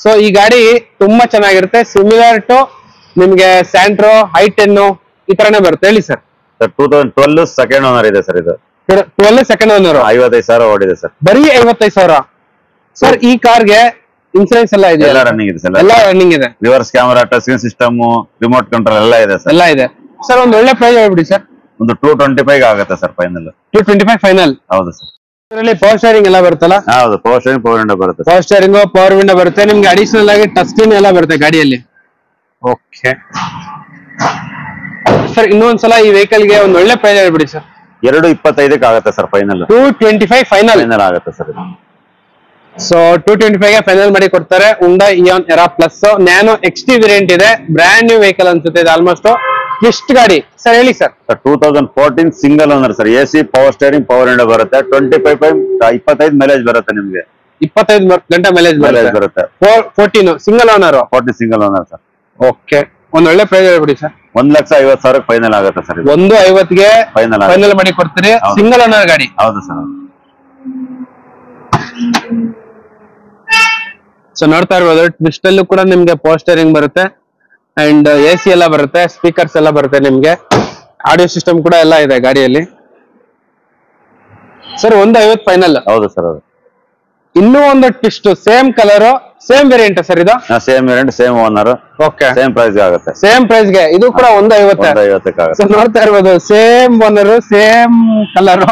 So ಈ ಗಾಡಿ ತುಂಬಾ ಚೆನ್ನಾಗಿರುತ್ತೆ, ಸಿಮಿಲರ್ ಟು ನಿಮ್ಗೆ ಸ್ಯಾಂಟ್ರೋ, i10 ಈ ತರನೇ ಬರುತ್ತೆ. ಹೇಳಿ ಸರ್. 2012 ಸೆಕೆಂಡ್ ಓನರ್ ಇದೆ ಸರ್ ಇದು. 12 ಸೆಕೆಂಡ್ ಓನರ್. 55,000 ಓಡಿದೆ ಸರ್. ಬರೀ 55,000. ಸರ್ ಈ ಕಾರ್ಗೆ ಇನ್ಸೂರೆನ್ಸ್ ಎಲ್ಲ ಇದೆ? ಎಲ್ಲ ರನ್ನಿಂಗ್ ಇದೆ ಸರ್. ಎಲ್ಲ ರನ್ನಿಂಗ್ ಇದೆ. Reverse camera, touch screen system, remote control ಎಲ್ಲ ಇದೆ ಸರ್. ಎಲ್ಲ ಇದೆ ಸರ್. ಒಂದು ಒಳ್ಳೆ ಪ್ರೈಸ್ ಹೇಳ್ಬಿಡಿ ಸರ್. ಒಂದು 225 ಆಗುತ್ತೆ ಸರ್ ಫೈನಲ್. 225 ಫೈನಲ್. ಹೌದು ಸರ್. ಇದರಲ್ಲಿ ಪವರ್ ಸ್ಟೇರಿಂಗ್ ಎಲ್ಲ ಬರುತ್ತಲ್ಲ? ಹೌದು, ಪವರ್ ಸ್ಟೇರಿಂಗ್, ಪವರ್ ವಿಂಡೋ ಬರುತ್ತೆ. ಪವರ್ ಸ್ಟೇರಿಂಗ್, ಪವರ್ ವಿಂಡೋ ಬರುತ್ತೆ ನಿಮ್ಗೆ. ಅಡಿಷನಲ್ ಆಗಿ ಟಚ್ ಸ್ಕ್ರೀನ್ ಎಲ್ಲ ಬರುತ್ತೆ ಗಾಡಿಯಲ್ಲಿ. ಓಕೆ ಸರ್, ಇನ್ನೊಂದ್ಸಲ ಈ ವೆಹಿಕಲ್ ಗೆ ಒಂದು ಒಳ್ಳೆ ಪ್ರೈಸ್ ಹೇಳ್ಬಿಡಿ ಸರ್. 225 ಆಗುತ್ತೆ ಸರ್ ಫೈನಲ್. 225 ಫೈನಲ್ ಆಗುತ್ತೆ ಸರ್. ಸೊ 225 ಗೆ ಫೈನಲ್ ಮಾಡಿ ಕೊಡ್ತಾರೆ. Hyundai Ian era plus nano XT variant ಇದೆ. ಬ್ರ್ಯಾಂಡ್ ನ್ಯೂ ವೆಹಿಕಲ್ ಅನ್ಸುತ್ತೆ ಇದು ಆಲ್ಮೋಸ್ಟ್. ಎಷ್ಟು ಗಾಡಿ ಸರ್ ಹೇಳಿ sir? 2014 single owner sir. AC, power steering, power window ಬರುತ್ತೆ. 25 ಮೈಲೇಜ್ ಬರುತ್ತೆ ನಿಮ್ಗೆ. 25 ಗಂಟೆ ಮೈಲೇಜ್ ಬರುತ್ತೆ. 14 single owner. 40 single owner sir. Okay, ಒಂದ್ ಒಳ್ಳೆ ಪ್ರೈಸ್ ಹೇಳ್ಬಿಡಿ ಸರ್. 1,50,000 ಫೈನಲ್ ಆಗುತ್ತೆ ಸರ್. 150ಗೆ ಫೈನಲ್ ಮಾಡಿ ಕೊಡ್ತೀರಿ. ಸಿಂಗಲ್ ಓನರ್ ಗಾಡಿ. ಹೌದು ಸರ್. ಸೊ ನೋಡ್ತಾ ಇರ್ಬೋದು, ಟ್ವಿಸ್ಟ್ ಅಲ್ಲೂ ಕೂಡ ನಿಮ್ಗೆ ಪವರ್ ಸ್ಟೇರಿಂಗ್ ಬರುತ್ತೆ ಅಂಡ್ AC ಎಲ್ಲ ಬರುತ್ತೆ, ಸ್ಪೀಕರ್ಸ್ ಎಲ್ಲ ಬರುತ್ತೆ ನಿಮ್ಗೆ, ಆಡಿಯೋ ಸಿಸ್ಟಮ್ ಕೂಡ ಎಲ್ಲ ಇದೆ ಗಾಡಿಯಲ್ಲಿ. Sir 150 final. ಹೌದು ಸರ್. ಹೌದು. ಇನ್ನೂ ಒಂದು twist, same colour, same variant sir ಇದು? Same variant, same owner. Okay, same price ಆಗುತ್ತೆ. ಸೇಮ್ ಪ್ರೈಸ್ ಗೆ ಇದು ಕೂಡ 150. ಸೊ ನೋಡ್ತಾ ಇರ್ಬೋದು, same owner, same colour.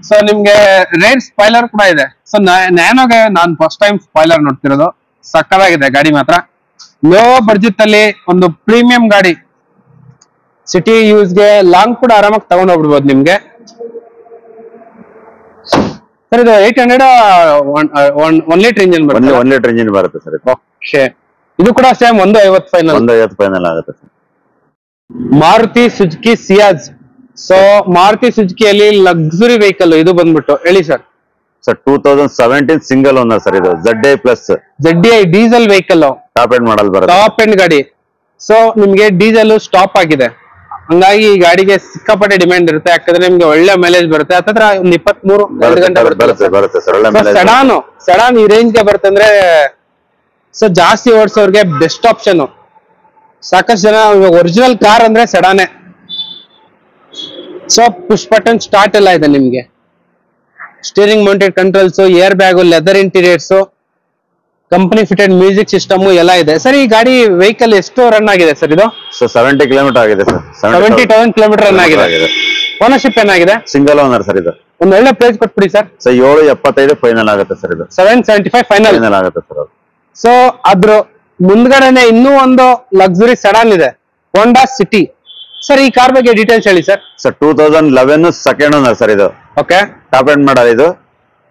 So ನಿಮ್ಗೆ ರೇರ್ ಸ್ಪಾಯ್ಲರ್ ಕೂಡ ಇದೆ. ಸೊ ನ್ಯಾನೋಗೆ ನಾನು ಫಸ್ಟ್ ಟೈಮ್ ಸ್ಪಾಯ್ಲರ್ ನೋಡ್ತಿರೋದು. ಸಕ್ಕತ್ತಾಗಿದೆ ಗಾಡಿ ಮಾತ್ರ. ಲೋ ಬಡ್ಜೆಟ್ ಅಲ್ಲಿ ಒಂದು ಪ್ರೀಮಿಯಂ ಗಾಡಿ, ಸಿಟಿ ಯೂಸ್ಗೆ ಲಾಂಗ್ ಕೂಡ ಆರಾಮಾಗಿ ತಗೊಂಡ್ ಹೋಗ್ಬಿಡ್ಬೋದು ನಿಮ್ಗೆ. ಸರ್ ಇದು 800 1 ಲೀಟರ್ ಇಂಜಿನ್ ಬರುತ್ತೆ. 1 ಲೀಟರ್ ಇಂಜಿನ್ ಬರುತ್ತೆ ಸರ್. ಓಕೆ, ಇದು ಕೂಡ ಸೇಮ್ 150 ಫೈನಲ್. 150 ಫೈನಲ್ ಆಗುತ್ತೆ sir. Maruti Suzuki Ciaz. So Maruti ಸುಜುಕಿಯಲ್ಲಿ ಲಕ್ಸುರಿ ವೆಹಿಕಲ್ ಇದು ಬಂದ್ಬಿಟ್ಟು. ಹೇಳಿ sir. Sir 2017 single owner sir ಇದು. ZDI diesel vehicle. Top end model ಬರುತ್ತೆ. ಟಾಪ್ ಎಂಡ್ ಗಾಡಿ. ಸೊ ನಿಮ್ಗೆ ಡೀಸೆಲ್ ಸ್ಟಾಪ್ ಆಗಿದೆ, ಹಂಗಾಗಿ ಈ ಗಾಡಿಗೆ ಸಿಕ್ಕಾಪಟ್ಟೆ ಡಿಮ್ಯಾಂಡ್ ಇರುತ್ತೆ. ಯಾಕಂದ್ರೆ ನಿಮ್ಗೆ ಒಳ್ಳೆ ಮೈಲೇಜ್ ಬರುತ್ತೆ. ಹತ್ತತ್ರ ಒಂದು 23 ಗಂಟೆ ಬರುತ್ತೆ. ಸೆಡಾನ್ ಈ ರೇಂಜ್ ಗೆ ಬರ್ತಂದ್ರೆ ಸೊ ಜಾಸ್ತಿ ಓಡಿಸೋರ್ಗೆ ಬೆಸ್ಟ್ ಆಪ್ಷನ್. ಸಾಕಷ್ಟು ಜನ ಒರಿಜಿನಲ್ ಕಾರ್ ಅಂದ್ರೆ ಸೆಡಾನೆ. ಸೊ ಪುಷ್ ಬಟನ್ ಸ್ಟಾರ್ಟ್ ಎಲ್ಲ ಇದೆ ನಿಮ್ಗೆ, steering mounted controls, air bag, leather interiors, company fitted music system ಎಲ್ಲ ಇದೆ. ಸರ್ ಈ ಗಾಡಿ ವೆಹಿಕಲ್ ಎಷ್ಟು ರನ್ ಆಗಿದೆ ಸರ್ ಇದು? 70 ಕಿಲೋಮೀಟರ್ ಆಗಿದೆ ಸರ್. 70,000 ಕಿಲೋಮೀಟರ್ ರನ್ ಆಗಿದೆ. ಓನರ್ಶಿಪ್ ಏನಾಗಿದೆ? ಸಿಂಗಲ್ ಓನರ್ ಸರ್ ಇದು. ಒಂದು ಒಳ್ಳೆ ಪ್ರೈಸ್ ಕೊಟ್ಬಿಡಿ ಸರ್. 775 ಫೈನಲ್ ಆಗುತ್ತೆ ಸರ್ ಇದು. 775 ಫೈನಲ್ ಆಗುತ್ತೆ ಸರ್. ಸೊ ಅದ್ರ ಮುಂದ್ಗಡೆನೆ ಇನ್ನೂ ಒಂದು ಲಕ್ಸುರಿ ಸೆಡಾನ್ ಇದೆ, ಹೋಂಡಾ ಸಿಟಿ. ಸರ್ ಈ ಕಾರ್ ಬಗ್ಗೆ ಡೀಟೇಲ್ಸ್ ಹೇಳಿ ಸರ್. 2011 ಸೆಕೆಂಡ್ ಓನರ್ ಸರ್ ಇದು. ಓಕೆ, ಟಾಪ್ ಎಂಡ್ ಮಾಡಲ್ ಇದು.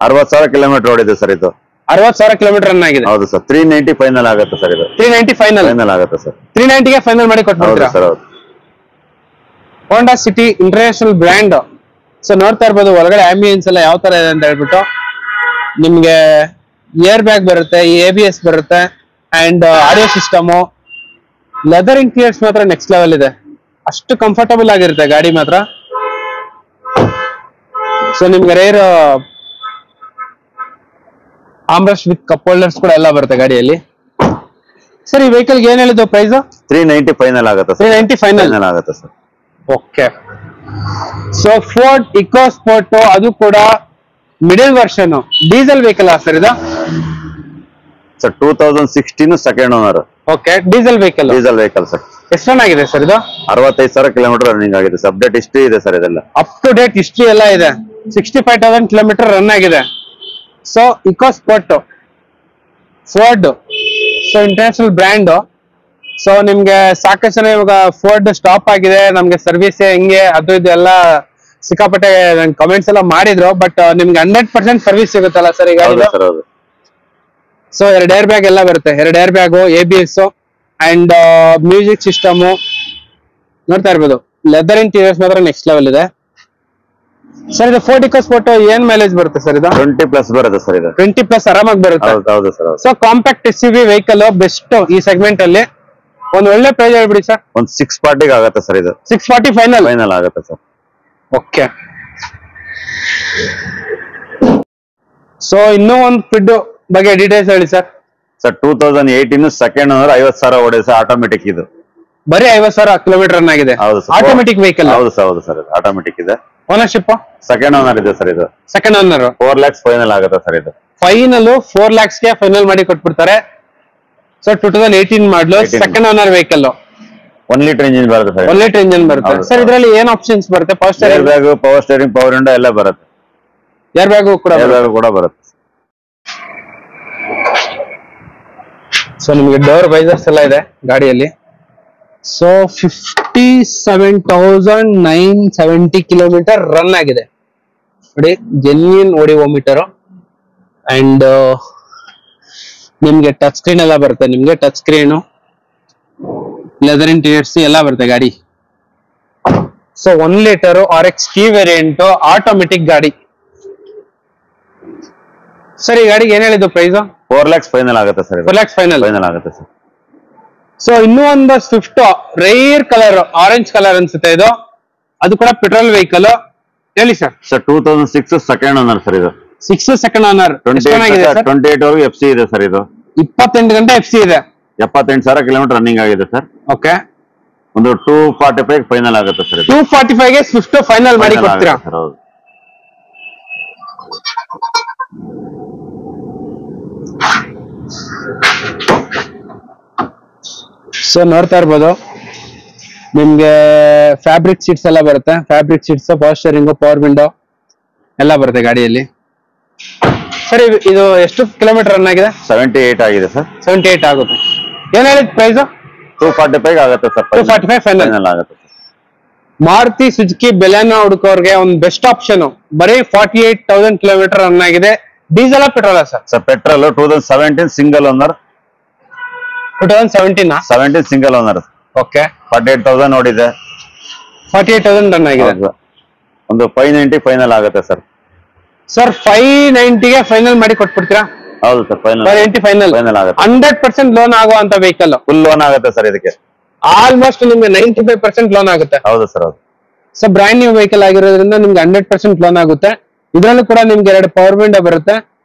60,000 ಕಿಲೋಮೀಟರ್ ಓಡಿದೆ ಸರ್ ಇದು. 60,000 ಕಿಲೋಮೀಟರ್ ರನ್ ಆಗಿದೆ. ಹೌದು ಸರ್. 390 ಫೈನಲ್ ಆಗುತ್ತೆ ಸರ್ ಇದು. 390 ಫೈನಲ್ ಆಗುತ್ತೆ ಸರ್. 390ಗೆ ಫೈನಲ್ ಮಾಡಿ ಕೊಟ್ಬಿಡ್ತೀರಾ sir? Honda City international brand. So ನೋಡ್ತಾ ಇರ್ಬೋದು ಒಳಗಡೆ ಆಂಬಿಯನ್ಸ್ ಎಲ್ಲ ಯಾವ ತರ ಇದೆ ಅಂತ ಹೇಳ್ಬಿಟ್ಟು. ನಿಮ್ಗೆ ಏರ್ ಬ್ಯಾಗ್ ಬರುತ್ತೆ, ABS ಬರುತ್ತೆ and audio system, leather interiors ಮಾತ್ರ ನೆಕ್ಸ್ಟ್ ಲೆವೆಲ್ ಇದೆ. ಅಷ್ಟು ಕಂಫರ್ಟಬಲ್ ಆಗಿರುತ್ತೆ ಗಾಡಿ ಮಾತ್ರ. ಸೊ ನಿಮ್ಗೆ rear armrest with cup holders ಕೂಡ ಎಲ್ಲ ಬರುತ್ತೆ ಗಾಡಿಯಲ್ಲಿ. ಸರ್ ಈ ವೆಹಿಕಲ್ ಏನ್ ಹೇಳಿದ್ದು ಪ್ರೈಸ್? 390 ಫೈನಲ್ ಆಗುತ್ತೆ. 390 ಫೈನಲ್ ಆಗುತ್ತೆ sir. Okay. So Ford EcoSport, ಅದು ಕೂಡ middle version diesel vehicle sir ಇದು? Sir 2016 second owner. Okay, diesel vehicle sir. ಎಷ್ಟು ರನ್ ಆಗಿದೆ ಸರ್ ಇದು? 65,000 ಕಿಲೋಮೀಟರ್ ರನ್ನಿಂಗ್ ಆಗಿದೆ ಸರ್. ಅಪ್ಡೇಟ್ ಹಿಸ್ಟ್ರಿ ಇದೆ ಸರ್ ಇದೆಲ್ಲ. ಅಪ್ ಟು ಡೇಟ್ ಹಿಸ್ಟ್ರಿ ಎಲ್ಲ ಇದೆ. 65,000 ಕಿಲೋಮೀಟರ್ ರನ್ ಆಗಿದೆ. So EcoSport Ford, so international brand. So ನಿಮ್ಗೆ ಸಾಕಷ್ಟು ಜನ ಇವಾಗ ಫೋರ್ಡ್ ಸ್ಟಾಪ್ ಆಗಿದೆ, ನಮ್ಗೆ ಸರ್ವಿಸ್ ಹೆಂಗೆ ಅದು ಇದು ಎಲ್ಲ ಸಿಕ್ಕಾಪಟ್ಟೆ ಕಮೆಂಟ್ಸ್ ಎಲ್ಲ ಮಾಡಿದ್ರು. ಬಟ್ ನಿಮ್ಗೆ 100% ಸರ್ವಿಸ್ ಸಿಗುತ್ತಲ್ಲ ಸರ್ ಈಗ? ಸೊ 2 ಏರ್ ಬ್ಯಾಗ್ ಎಲ್ಲ ಬರುತ್ತೆ. 2 air bag, ABS and music system ನೋಡ್ತಾ ಇರ್ಬೋದು. ಲೆದರ್ ಇಂಟೀರಿಯರ್ಸ್ ಮಾತ್ರ ನೆಕ್ಸ್ಟ್ ಲೆವೆಲ್ ಇದೆ. ಸರ್ ಇದು ಫೋರ್ಡ್ ಇಕೋಸ್ಪೋರ್ಟ್ ಏನ್ ಮೈಲೇಜ್ ಬರುತ್ತೆ ಸರ್ ಇದು? 20+ ಬರುತ್ತೆ ಸರ್ ಇದು. 20+ ಆರಾಮಾಗಿ ಬರುತ್ತೆ. ಹೌದು sir. So compact SUV vehicle best ಈ ಸೆಗ್ಮೆಂಟ್ ಅಲ್ಲಿ. ಒಂದ್ ಒಳ್ಳೆ ಪ್ರೈಸ್ ಹೇಳ್ಬಿಡಿ ಸರ್. ಒಂದು 640 ಆಗುತ್ತೆ ಸರ್ ಇದು. 640 ಫೈನಲ್ ಆಗುತ್ತೆ ಸರ್. ಓಕೆ. ಸೊ ಇನ್ನೂ ಒಂದು ಫಿಡ್ ಬಗ್ಗೆ ಡೀಟೇಲ್ಸ್ ಹೇಳಿ ಸರ್. ಸರ್ 2018 ಸೆಕೆಂಡ್ ಓನರ್ 50,000 ಓಡಿದೆ ಸರ್. ಆಟೋಮೆಟಿಕ್ ಇದು. ಬರೀ 50,000 ಕಿಲೋಮೀಟರ್ ರನ್ ಆಗಿದೆ. ಹೌದು ಸರ್. Automatic vehicle. ಹೌದು ಸರ್ ಆಟೋಮೆಟಿಕ್ ಇದೆ. ಓನರ್ಶಿಪ್ ಸೆಕೆಂಡ್ ಓನರ್ ಇದೆ ಸರ್ ಇದು. ಸೆಕೆಂಡ್ ಓನರ್ 4 lakhs ಫೈನಲ್ ಆಗುತ್ತೆ ಸರ್ ಇದು. ಫೈನಲ್ 4 lakhs ಗೆ ಫೈನಲ್ ಮಾಡಿ ಕೊಟ್ಬಿಡ್ತಾರೆ. ಸೊ 2018 ಮಾಡಲು second owner vehicle. 1 litre engine ಬರುತ್ತೆ ಸರ್. 1 ಲೀಟರ್ ಇಂಜಿನ್ ಬರುತ್ತೆ ಸರ್. ಇದರಲ್ಲಿ ಏನ್ ಆಪ್ಷನ್ಸ್ ಬರುತ್ತೆ? Power steering, power steering, power window ಎಲ್ಲ ಬರುತ್ತೆ. ಏರ್ ಬ್ಯಾಗ್ ಕೂಡ ಬರುತ್ತೆ. ಸೊ ನಿಮಗೆ ಡೋರ್ ವೈಸರ್ಸ್ ಎಲ್ಲ ಇದೆ ಗಾಡಿಯಲ್ಲಿ. ಸೊ 57,970 ಕಿಲೋಮೀಟರ್ ರನ್ ಆಗಿದೆ ನೋಡಿ. ಜೆನ್ಯೂನ್ ಓಡಿಯೋಮೀಟರ್. ಅಂಡ್ ನಿಮ್ಗೆ ಟಚ್ ಸ್ಕ್ರೀನ್ ಎಲ್ಲ ಬರುತ್ತೆ. ನಿಮ್ಗೆ ಟಚ್ ಸ್ಕ್ರೀನು, ಲೆದರ್ ಇಂಟೀರಿಯರ್ಸ್ ಎಲ್ಲ ಬರುತ್ತೆ ಗಾಡಿ. So 1 litre RX T variant automatic ಗಾಡಿ. ಸರ್ ಈ ಗಾಡಿಗೆ ಏನ್ ಹೇಳಿದ್ದು ಪ್ರೈಸ್? 4 lakhs ಫೈನಲ್ ಆಗುತ್ತೆ ಸರ್. 4 lakhs ಫೈನಲ್ ಆಗುತ್ತೆ ಸರ್. ಸೊ ಇನ್ನೂ ಒಂದು swift rare colour, orange colour ಅನ್ಸುತ್ತೆ ಇದು. ಅದು ಕೂಡ ಪೆಟ್ರೋಲ್ ವೆಹಿಕಲ್. ಹೇಳಿ ಸರ್. 2006 ಸೆಕೆಂಡ್ ಓನರ್ ಸರ್ ಇದು. 6 ಸೆಕೆಂಡ್ ಓನರ್. 28 ವರೆಗೂ FC ಇದೆ ಸರ್ ಇದು. 28 ಗಂಟೆ FC ಇದೆ. 78,000 ಕಿಲೋಮೀಟರ್ ರನ್ನಿಂಗ್ ಆಗಿದೆ ಸರ್. ಓಕೆ. ಒಂದು 245 ಫೈನಲ್ ಆಗುತ್ತೆ ಸರ್. 245 ಗೆ ಸ್ವಿಫ್ಟ್ ಫೈನಲ್ ಮಾಡಿ ಕೊಡ್ತೀರಾ? ಹೌದು. ಸೊ ನೋಡ್ತಾ ಇರ್ಬೋದು ನಿಮ್ಗೆ ಫ್ಯಾಬ್ರಿಕ್ ಸೀಟ್ಸ್ ಎಲ್ಲ ಬರುತ್ತೆ. Fabric seats, power steering, power window ಎಲ್ಲ ಬರುತ್ತೆ ಗಾಡಿಯಲ್ಲಿ. ಸರ್ ಇದು ಎಷ್ಟು ಕಿಲೋಮೀಟರ್ ರನ್ ಆಗಿದೆ? 78 ಆಗಿದೆ ಸರ್. 78 ಆಗುತ್ತೆ. ಏನ್ ಹೇಳಿದ್ ಪ್ರೈಸ್? 245 ಆಗುತ್ತೆ ಸರ್. 245 ಫೈನಲ್ ಆಗುತ್ತೆ. ಮಾರುತಿ ಸುಜುಕಿ ಬೆಲೆನೋ ಹುಡುಕೋರ್ಗೆ ಒಂದು ಬೆಸ್ಟ್ ಆಪ್ಷನ್. ಬರೀ 48,000 ಕಿಲೋಮೀಟರ್ ರನ್ ಆಗಿದೆ. Diesel petrol sir? Petrol 2017 single owner. 2017 single owner. Okay. 48,000 ನೋಡಿದೆ. 48,000 ರನ್ ಆಗಿದೆ. ಒಂದು 590 ಫೈನಲ್ ಆಗುತ್ತೆ ಸರ್. ಸರ್ 590 ಗೆ ಫೈನಲ್ ಮಾಡಿ ಕೊಟ್ಬಿಡ್ತೀರಾ? ಹೌದು ಸರ್. 590 ಫೈನಲ್ ಆಗುತ್ತೆ. 100% ಲೋನ್ ಆಗುವಂತ ವೆಹಿಕಲ್. ಫುಲ್ ಲೋನ್ ಆಗುತ್ತೆ ಸರ್ ಇದಕ್ಕೆ. ಆಲ್ಮೋಸ್ಟ್ ನಿಮ್ಗೆ 95% ಲೋನ್ ಆಗುತ್ತೆ. ಹೌದು ಸರ್. ಹೌದು. ಸೊ ಬ್ರ್ಯಾಂಡ್ ನ್ಯೂ ವೆಹಿಕಲ್ ಆಗಿರೋದ್ರಿಂದ ನಿಮ್ಗೆ 100% ಲೋನ್ ಆಗುತ್ತೆ. ಇದ್ರಲ್ಲೂ ಕೂಡ ನಿಮ್ಗೆ 2 ಪವರ್ ವಿಂಡೋ ಬರುತ್ತೆ.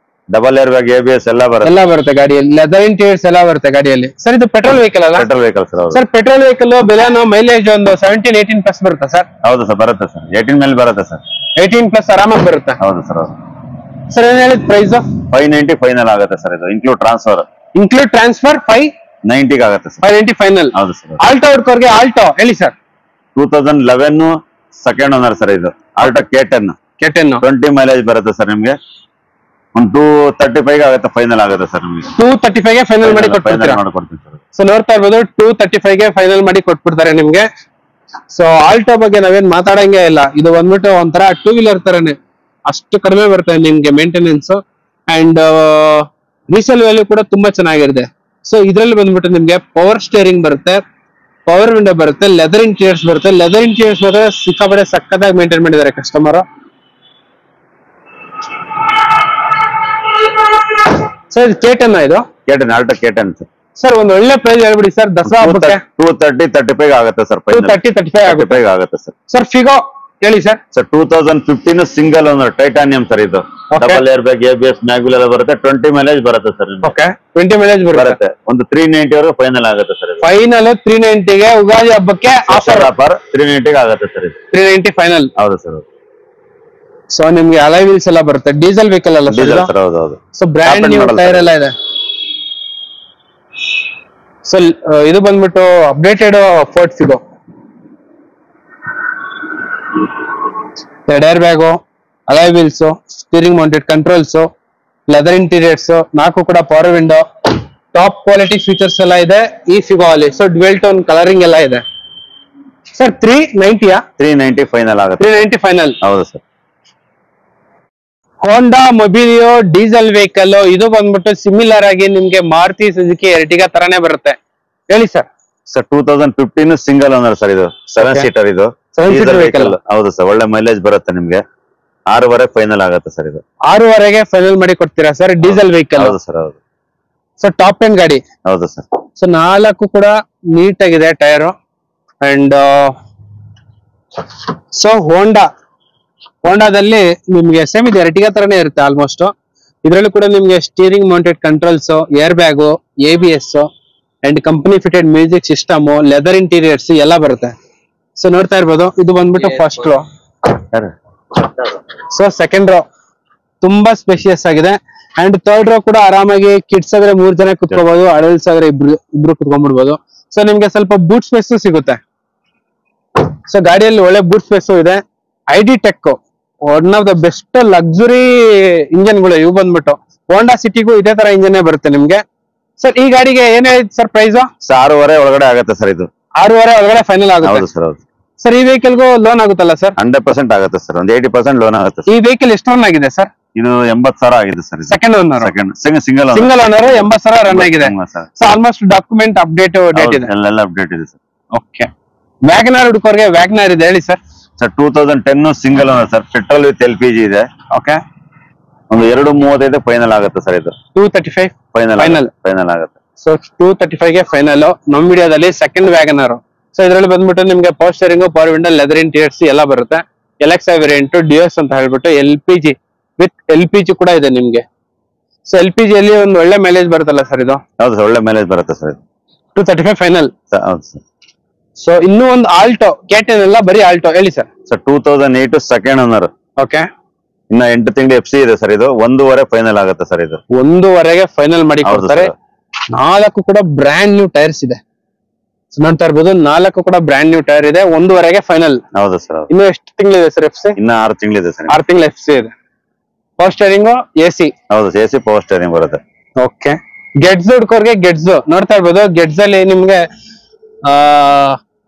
ಡಬಲ್ ಏರ್ ಬ್ಯಾಗ್, ABS ಎಲ್ಲ ಬರುತ್ತೆ ಗಾಡಿಯಲ್ಲಿ. ಲೆದರ್ ಇಂಟೀರಿಯರ್ಸ್ ಎಲ್ಲ ಬರುತ್ತೆ ಗಾಡಿಯಲ್ಲಿ. ಸರ್ ಇದು ಪೆಟ್ರೋಲ್ ವೆಹಿಕಲ್ ಅಲ್ಲ? Petrol vehicle sir. Sir petrol vehicle ಬೆಲೆನೋ mileage ಒಂದು 17-18+ ಬರುತ್ತೆ ಸರ್? ಹೌದು ಸರ್. ಬರುತ್ತೆ ಸರ್. 18 ಮೇಲೆ ಬರುತ್ತೆ ಸರ್. 18+ ಆರಾಮಾಗಿ ಬರುತ್ತೆ. ಹೌದು ಸರ್. ಹೌದು. ಸರ್ ಏನ್ ಹೇಳಿದ್ ಪ್ರೈಸ್? 590 ಫೈನಲ್ ಆಗುತ್ತೆ ಸರ್ ಇದು. ಇನ್ಕ್ಲೂಡ್ ಟ್ರಾನ್ಸ್ಫರ್ 590 ಆಗುತ್ತೆ ಸರ್. 590 ಫೈನಲ್. ಹೌದು ಸರ್. ಆಲ್ಟೋ ಹುಡ್ಕೋರ್ಗೆ ಆಲ್ಟೋ ಹೇಳಿ ಸರ್. 2011 ಸೆಕೆಂಡ್ ಓನರ್ ಸರ್ ಇದು. ಆಲ್ಟೋ K10 20 ಮೈಲೇಜ್ ಬರುತ್ತೆ ಸರ್. ನಿಮ್ಗೆ ಒಂದು 235 ಆಗುತ್ತೆ ಫೈನಲ್ ಆಗುತ್ತೆ ಸರ್. ನಿಮ್ಗೆ 235 ಗೆ ಫೈನಲ್ ಮಾಡಿ ಕೊಟ್ಬಿಡ್ತೀರಾ? ಸೊ ನೋಡ್ತಾ ಇರ್ಬೋದು 235 ಗೆ ಫೈನಲ್ ಮಾಡಿ ಕೊಟ್ಬಿಡ್ತಾರೆ ನಿಮ್ಗೆ. ಸೊ ಆಲ್ಟೋ ಬಗ್ಗೆ ನಾವೇನ್ ಮಾತಾಡಂಗೆ ಇಲ್ಲ. ಇದು ಬಂದ್ಬಿಟ್ಟು ಒಂಥರ 2 ವೀಲರ್ ತರನೇ, ಅಷ್ಟು ಕಡಿಮೆ ಬರ್ತದೆ ನಿಮ್ಗೆ ಮೇಂಟೆನೆನ್ಸ್. ಅಂಡ್ ರೀಸೇಲ್ ವ್ಯಾಲ್ಯೂ ಕೂಡ ತುಂಬಾ ಚೆನ್ನಾಗಿರುತ್ತೆ. ಸೊ ಇದ್ರಲ್ಲಿ ಬಂದ್ಬಿಟ್ಟು ನಿಮ್ಗೆ ಪವರ್ ಸ್ಟೇರಿಂಗ್ ಬರುತ್ತೆ, ಪವರ್ ವಿಂಡೋ ಬರುತ್ತೆ, ಲೆದರ್ ಇಂಟೀರಿಯರ್ಸ್ ಬರುತ್ತೆ. ಲೆದರ್ ಇಂಟೀರಿಯರ್ಸ್ ಮಾತ್ರ ಸಿಕ್ಕಾಪಟ್ಟೆ ಸಕ್ಕತ್ತಾಗಿ ಮೇಂಟೈನ್ ಮಾಡಿದ್ದಾರೆ ಕಸ್ಟಮರ್. ಸರ್ ಇದು K10 ಇದು? ಆಲ್ಟೋ K10 ಸರ್ ಒಂದು ಒಳ್ಳೆ ಪ್ರೈಸ್ ಹೇಳ್ಬಿಡಿ ಸರ್. ದಸರಾ ಹಬ್ಬಕ್ಕೆ 230-35 ಆಗುತ್ತೆ ಸರ್. 230-35 ಆಗುತ್ತೆ ಸರ್. ಸರ್ ಫಿಗೋ ಹೇಳಿ sir. 2015 single owner Titanium sir ಇದು. Double air bag, ABS, mag wheel ಎಲ್ಲ ಬರುತ್ತೆ. 20 ಮೈಲೇಜ್ ಬರುತ್ತೆ ಸರ್. 20 ಮೈಲೇಜ್ ಬರುತ್ತೆ. ಒಂದು 390 ವರೆಗೂ ಫೈನಲ್ ಆಗುತ್ತೆ ಸರ್. ಫೈನಲ್ 390 ಗೆ ಉಗಾದಿ ಹಬ್ಬಕ್ಕೆ ಆಫರ್ 390 ಆಗುತ್ತೆ ಸರ್. 390 ಫೈನಲ್. ಹೌದು ಸರ್. ಸೊ ನಿಮ್ಗೆ ಅಲಾಯ್ ವೀಲ್ಸ್ ಎಲ್ಲ ಬರುತ್ತೆ. ಡೀಸೆಲ್ ವೆಹಿಕಲ್ ಅಲ್ಲ ಸರ್? ಹೌದು. ಸೊ ಬ್ರ್ಯಾಂಡ್ ನ್ಯೂ ಟೈರ್ ಎಲ್ಲ ಇದೆ. ಸೊ ಇದು ಬಂದ್ಬಿಟ್ಟು updated Ford Figo. Air bag, alloy wheels, steering mounted controls, leather interiors, 4 ಕೂಡ power window, top quality features ಎಲ್ಲ ಇದೆ ಈ ಫಿಗೋ ಅಲ್ಲಿ. ಸೊ ಡ್ವೆಲ್ ಟೋನ್ ಕಲರಿಂಗ್ ಎಲ್ಲ ಇದೆ ಸರ್. 390 ಫೈನಲ್ ಆಗುತ್ತೆ. 390 ಫೈನಲ್. ಹೌದು ಸರ್. ಹೋಂಡಾ ಮೊಬಿಲಿಯೋ ಡೀಸೆಲ್ ವೆಹಿಕಲ್. ಇದು ಬಂದ್ಬಿಟ್ಟು ಸಿಮಿಲರ್ ಆಗಿ ನಿಮ್ಗೆ ಮಾರುತಿ ಸುಜುಕಿ ಎರ್ಟಿಗಾ ತರಾನೇ ಬರುತ್ತೆ. ಹೇಳಿ ಸರ್. 2015 ಸಿಂಗಲ್ ಓನರ್ ಸರ್ ಇದು. 7 ಸೀಟರ್ ಇದು. ವೆಹಿಕಲ್. ಹೌದು ಸರ್. ಒಳ್ಳೆ ಮೈಲೇಜ್ ಬರುತ್ತೆ ನಿಮ್ಗೆ. 6.5 ಫೈನಲ್ ಆಗುತ್ತೆ ಸರ್ ಇದು. 6.5ಗೆ ಫೈನಲ್ ಮಾಡಿ ಕೊಡ್ತೀರಾ ಸರ್? Diesel vehicle. ಹೌದು ಸರ್, ಹೌದು. ಸೊ ಟಾಪ್ ಎಂಡ್ ಗಾಡಿ. ಹೌದು ಸರ್. ಸೊ 4 ಕೂಡ ನೀಟ್ ಆಗಿದೆ ಟೈರ್. ಅಂಡ್ ಸೊ ಹೋಂಡಾದಲ್ಲಿ ನಿಮ್ಗೆ ಸೇಮ್ ಇದೆ, ಎರ್ಟಿಗಾ ತರನೇ ಇರುತ್ತೆ ಆಲ್ಮೋಸ್ಟ್. ಇದ್ರಲ್ಲೂ ಕೂಡ ನಿಮ್ಗೆ steering mounted controls, air bag, ABS and company fitted music system, leather interiors ಎಲ್ಲ ಬರುತ್ತೆ. ಸೊ ನೋಡ್ತಾ ಇರ್ಬೋದು, ಇದು ಬಂದ್ಬಿಟ್ಟು first row. So second row ತುಂಬಾ ಸ್ಪೇಷಿಯಸ್ ಆಗಿದೆ. ಅಂಡ್ ಥರ್ಡ್ ರೋ ಕೂಡ ಆರಾಮಾಗಿ ಕಿಡ್ಸ್ ಆದ್ರೆ 3 ಜನ ಕುತ್ಕೋಬಹುದು, ಅಡಲ್ಟ್ಸ್ ಆದ್ರೆ ಇಬ್ರು ಕುತ್ಕೊಂಡ್ಬಿಡ್ಬೋದು. ಸೊ ನಿಮ್ಗೆ ಸ್ವಲ್ಪ ಬೂಟ್ ಸ್ಪೇಸ್ ಸಿಗುತ್ತೆ. ಸೊ ಗಾಡಿಯಲ್ಲಿ ಒಳ್ಳೆ ಬೂಟ್ ಸ್ಪೇಸ್ ಇದೆ. ID tech one of the best luxury ಇಂಜನ್ಗಳು ಇವು ಬಂದ್ಬಿಟ್ಟು. ಹೋಂಡಾ ಸಿಟಿಗೂ ಇದೇ ತರ ಇಂಜನ್ ಬರುತ್ತೆ ನಿಮ್ಗೆ. ಸರ್ ಈ ಗಾಡಿಗೆ ಏನ್ ಹೇಳಿದ್ ಸರ್ ಪ್ರೈಸ್? 6.5 ಒಳಗಡೆ ಆಗುತ್ತೆ ಸರ್ ಇದು. 6.5 ಒಳಗಡೆ ಫೈನಲ್ ಆಗುತ್ತೆ. ಹೌದು ಸರ್, ಹೌದು. ಸರ್ ಈ ವೆಹಿಕಲ್ಗೂ ಲೋನ್ ಆಗುತ್ತಲ್ಲ ಸರ್? 100% ಆಗುತ್ತೆ ಸರ್, ಒಂದು 80% ಲೋನ್ ಆಗುತ್ತೆ. ಈ ವೆಹಿಕಲ್ ಎಷ್ಟು ರನ್ ಆಗಿದೆ ಸರ್? ಇದು 80,000 ಆಗಿದೆ sir. Second owner, single owner 80,000 run ಆಗಿದೆ. So almost document update date ಇದೆ, ಎಲ್ಲ ಅಪ್ಡೇಟ್ ಇದೆ ಸರ್. ಓಕೆ. ವ್ಯಾಗನಾರ್ ಹುಡುಕೋರ್ಗೆ ವ್ಯಾಗನಾರ್ ಇದೆ ಹೇಳಿ sir. Sir 2010 single owner sir, petrol with LPG ಇದೆ. ಓಕೆ. ಒಂದು 2.35 ಫೈನಲ್ ಆಗುತ್ತೆ ಸರ್ ಇದು. 235 ಫೈನಲ್ ಆಗುತ್ತೆ. ಸೊ 235ಗೆ ಫೈನಲ್. ನಮ್ಮ ವಿಡಿಯೋದಲ್ಲಿ ಸೆಕೆಂಡ್ ವ್ಯಾಗನಾರ್. ಸೊ ಇದರಲ್ಲಿ ಬಂದ್ಬಿಟ್ಟು ನಿಮ್ಗೆ power steering, power window, leather interiors ಎಲ್ಲ ಬರುತ್ತೆ. LXI ವೇರಿಯಂಟ್, ಡಿಯೋಸ್ ಅಂತ ಹೇಳ್ಬಿಟ್ಟು LPG ವಿತ್ LPG ಕೂಡ ಇದೆ ನಿಮ್ಗೆ. ಸೊ LPG ಅಲ್ಲಿ ಒಂದು ಒಳ್ಳೆ ಮೈಲೇಜ್ ಬರುತ್ತಲ್ಲ ಸರ್ ಇದು? ಹೌದು ಸರ್, ಒಳ್ಳೆ ಮೈಲೇಜ್ ಬರುತ್ತೆ ಸರ್ ಇದು. 235 ಫೈನಲ್. ಹೌದು ಸರ್. ಸೊ ಇನ್ನೂ ಒಂದು ಆಲ್ಟೋ, K10 ಎಲ್ಲ ಬರೀ ಆಲ್ಟೋ ಹೇಳಿ sir. Sir 2008 second owner. Okay. ಇನ್ನ 8 ತಿಂಗಳು FC ಇದೆ ಸರ್ ಇದು. 1.5 ಫೈನಲ್ ಆಗುತ್ತೆ ಸರ್ ಇದು. 1.5ಗೆ ಫೈನಲ್ ಮಾಡಿ ಕೊಡ್ತಾರೆ. 4 ಕೂಡ ಬ್ರ್ಯಾಂಡ್ ನ್ಯೂ ಟೈರ್ಸ್ ಇದೆ. ನೋಡ್ತಾ ಇರ್ಬೋದು, 4 ಕೂಡ ಬ್ರ್ಯಾಂಡ್ ನ್ಯೂ ಟೈರ್ ಇದೆ. 1.5ಗೆ ಫೈನಲ್. ಹೌದು ಸರ್. ಇನ್ನು ಎಷ್ಟು ತಿಂಗಳಿದೆ ಸರ್ FC? ಇನ್ನ 6 ತಿಂಗಳಿದೆ ಸರ್. 6 ತಿಂಗಳು FC ಇದೆ. Power steering, AC. ಹೌದು, AC ಪವರ್ ಸ್ಟೇರಿಂಗ್ ಬರುತ್ತೆ. ಓಕೆ. ಗೆಟ್ಸ್ ಹುಡ್ಕೋರ್ಗೆ ಗೆಟ್ಸ್ ನೋಡ್ತಾ ಇರ್ಬೋದು. ಗೆಟ್ಸ್ ಅಲ್ಲಿ ನಿಮ್ಗೆ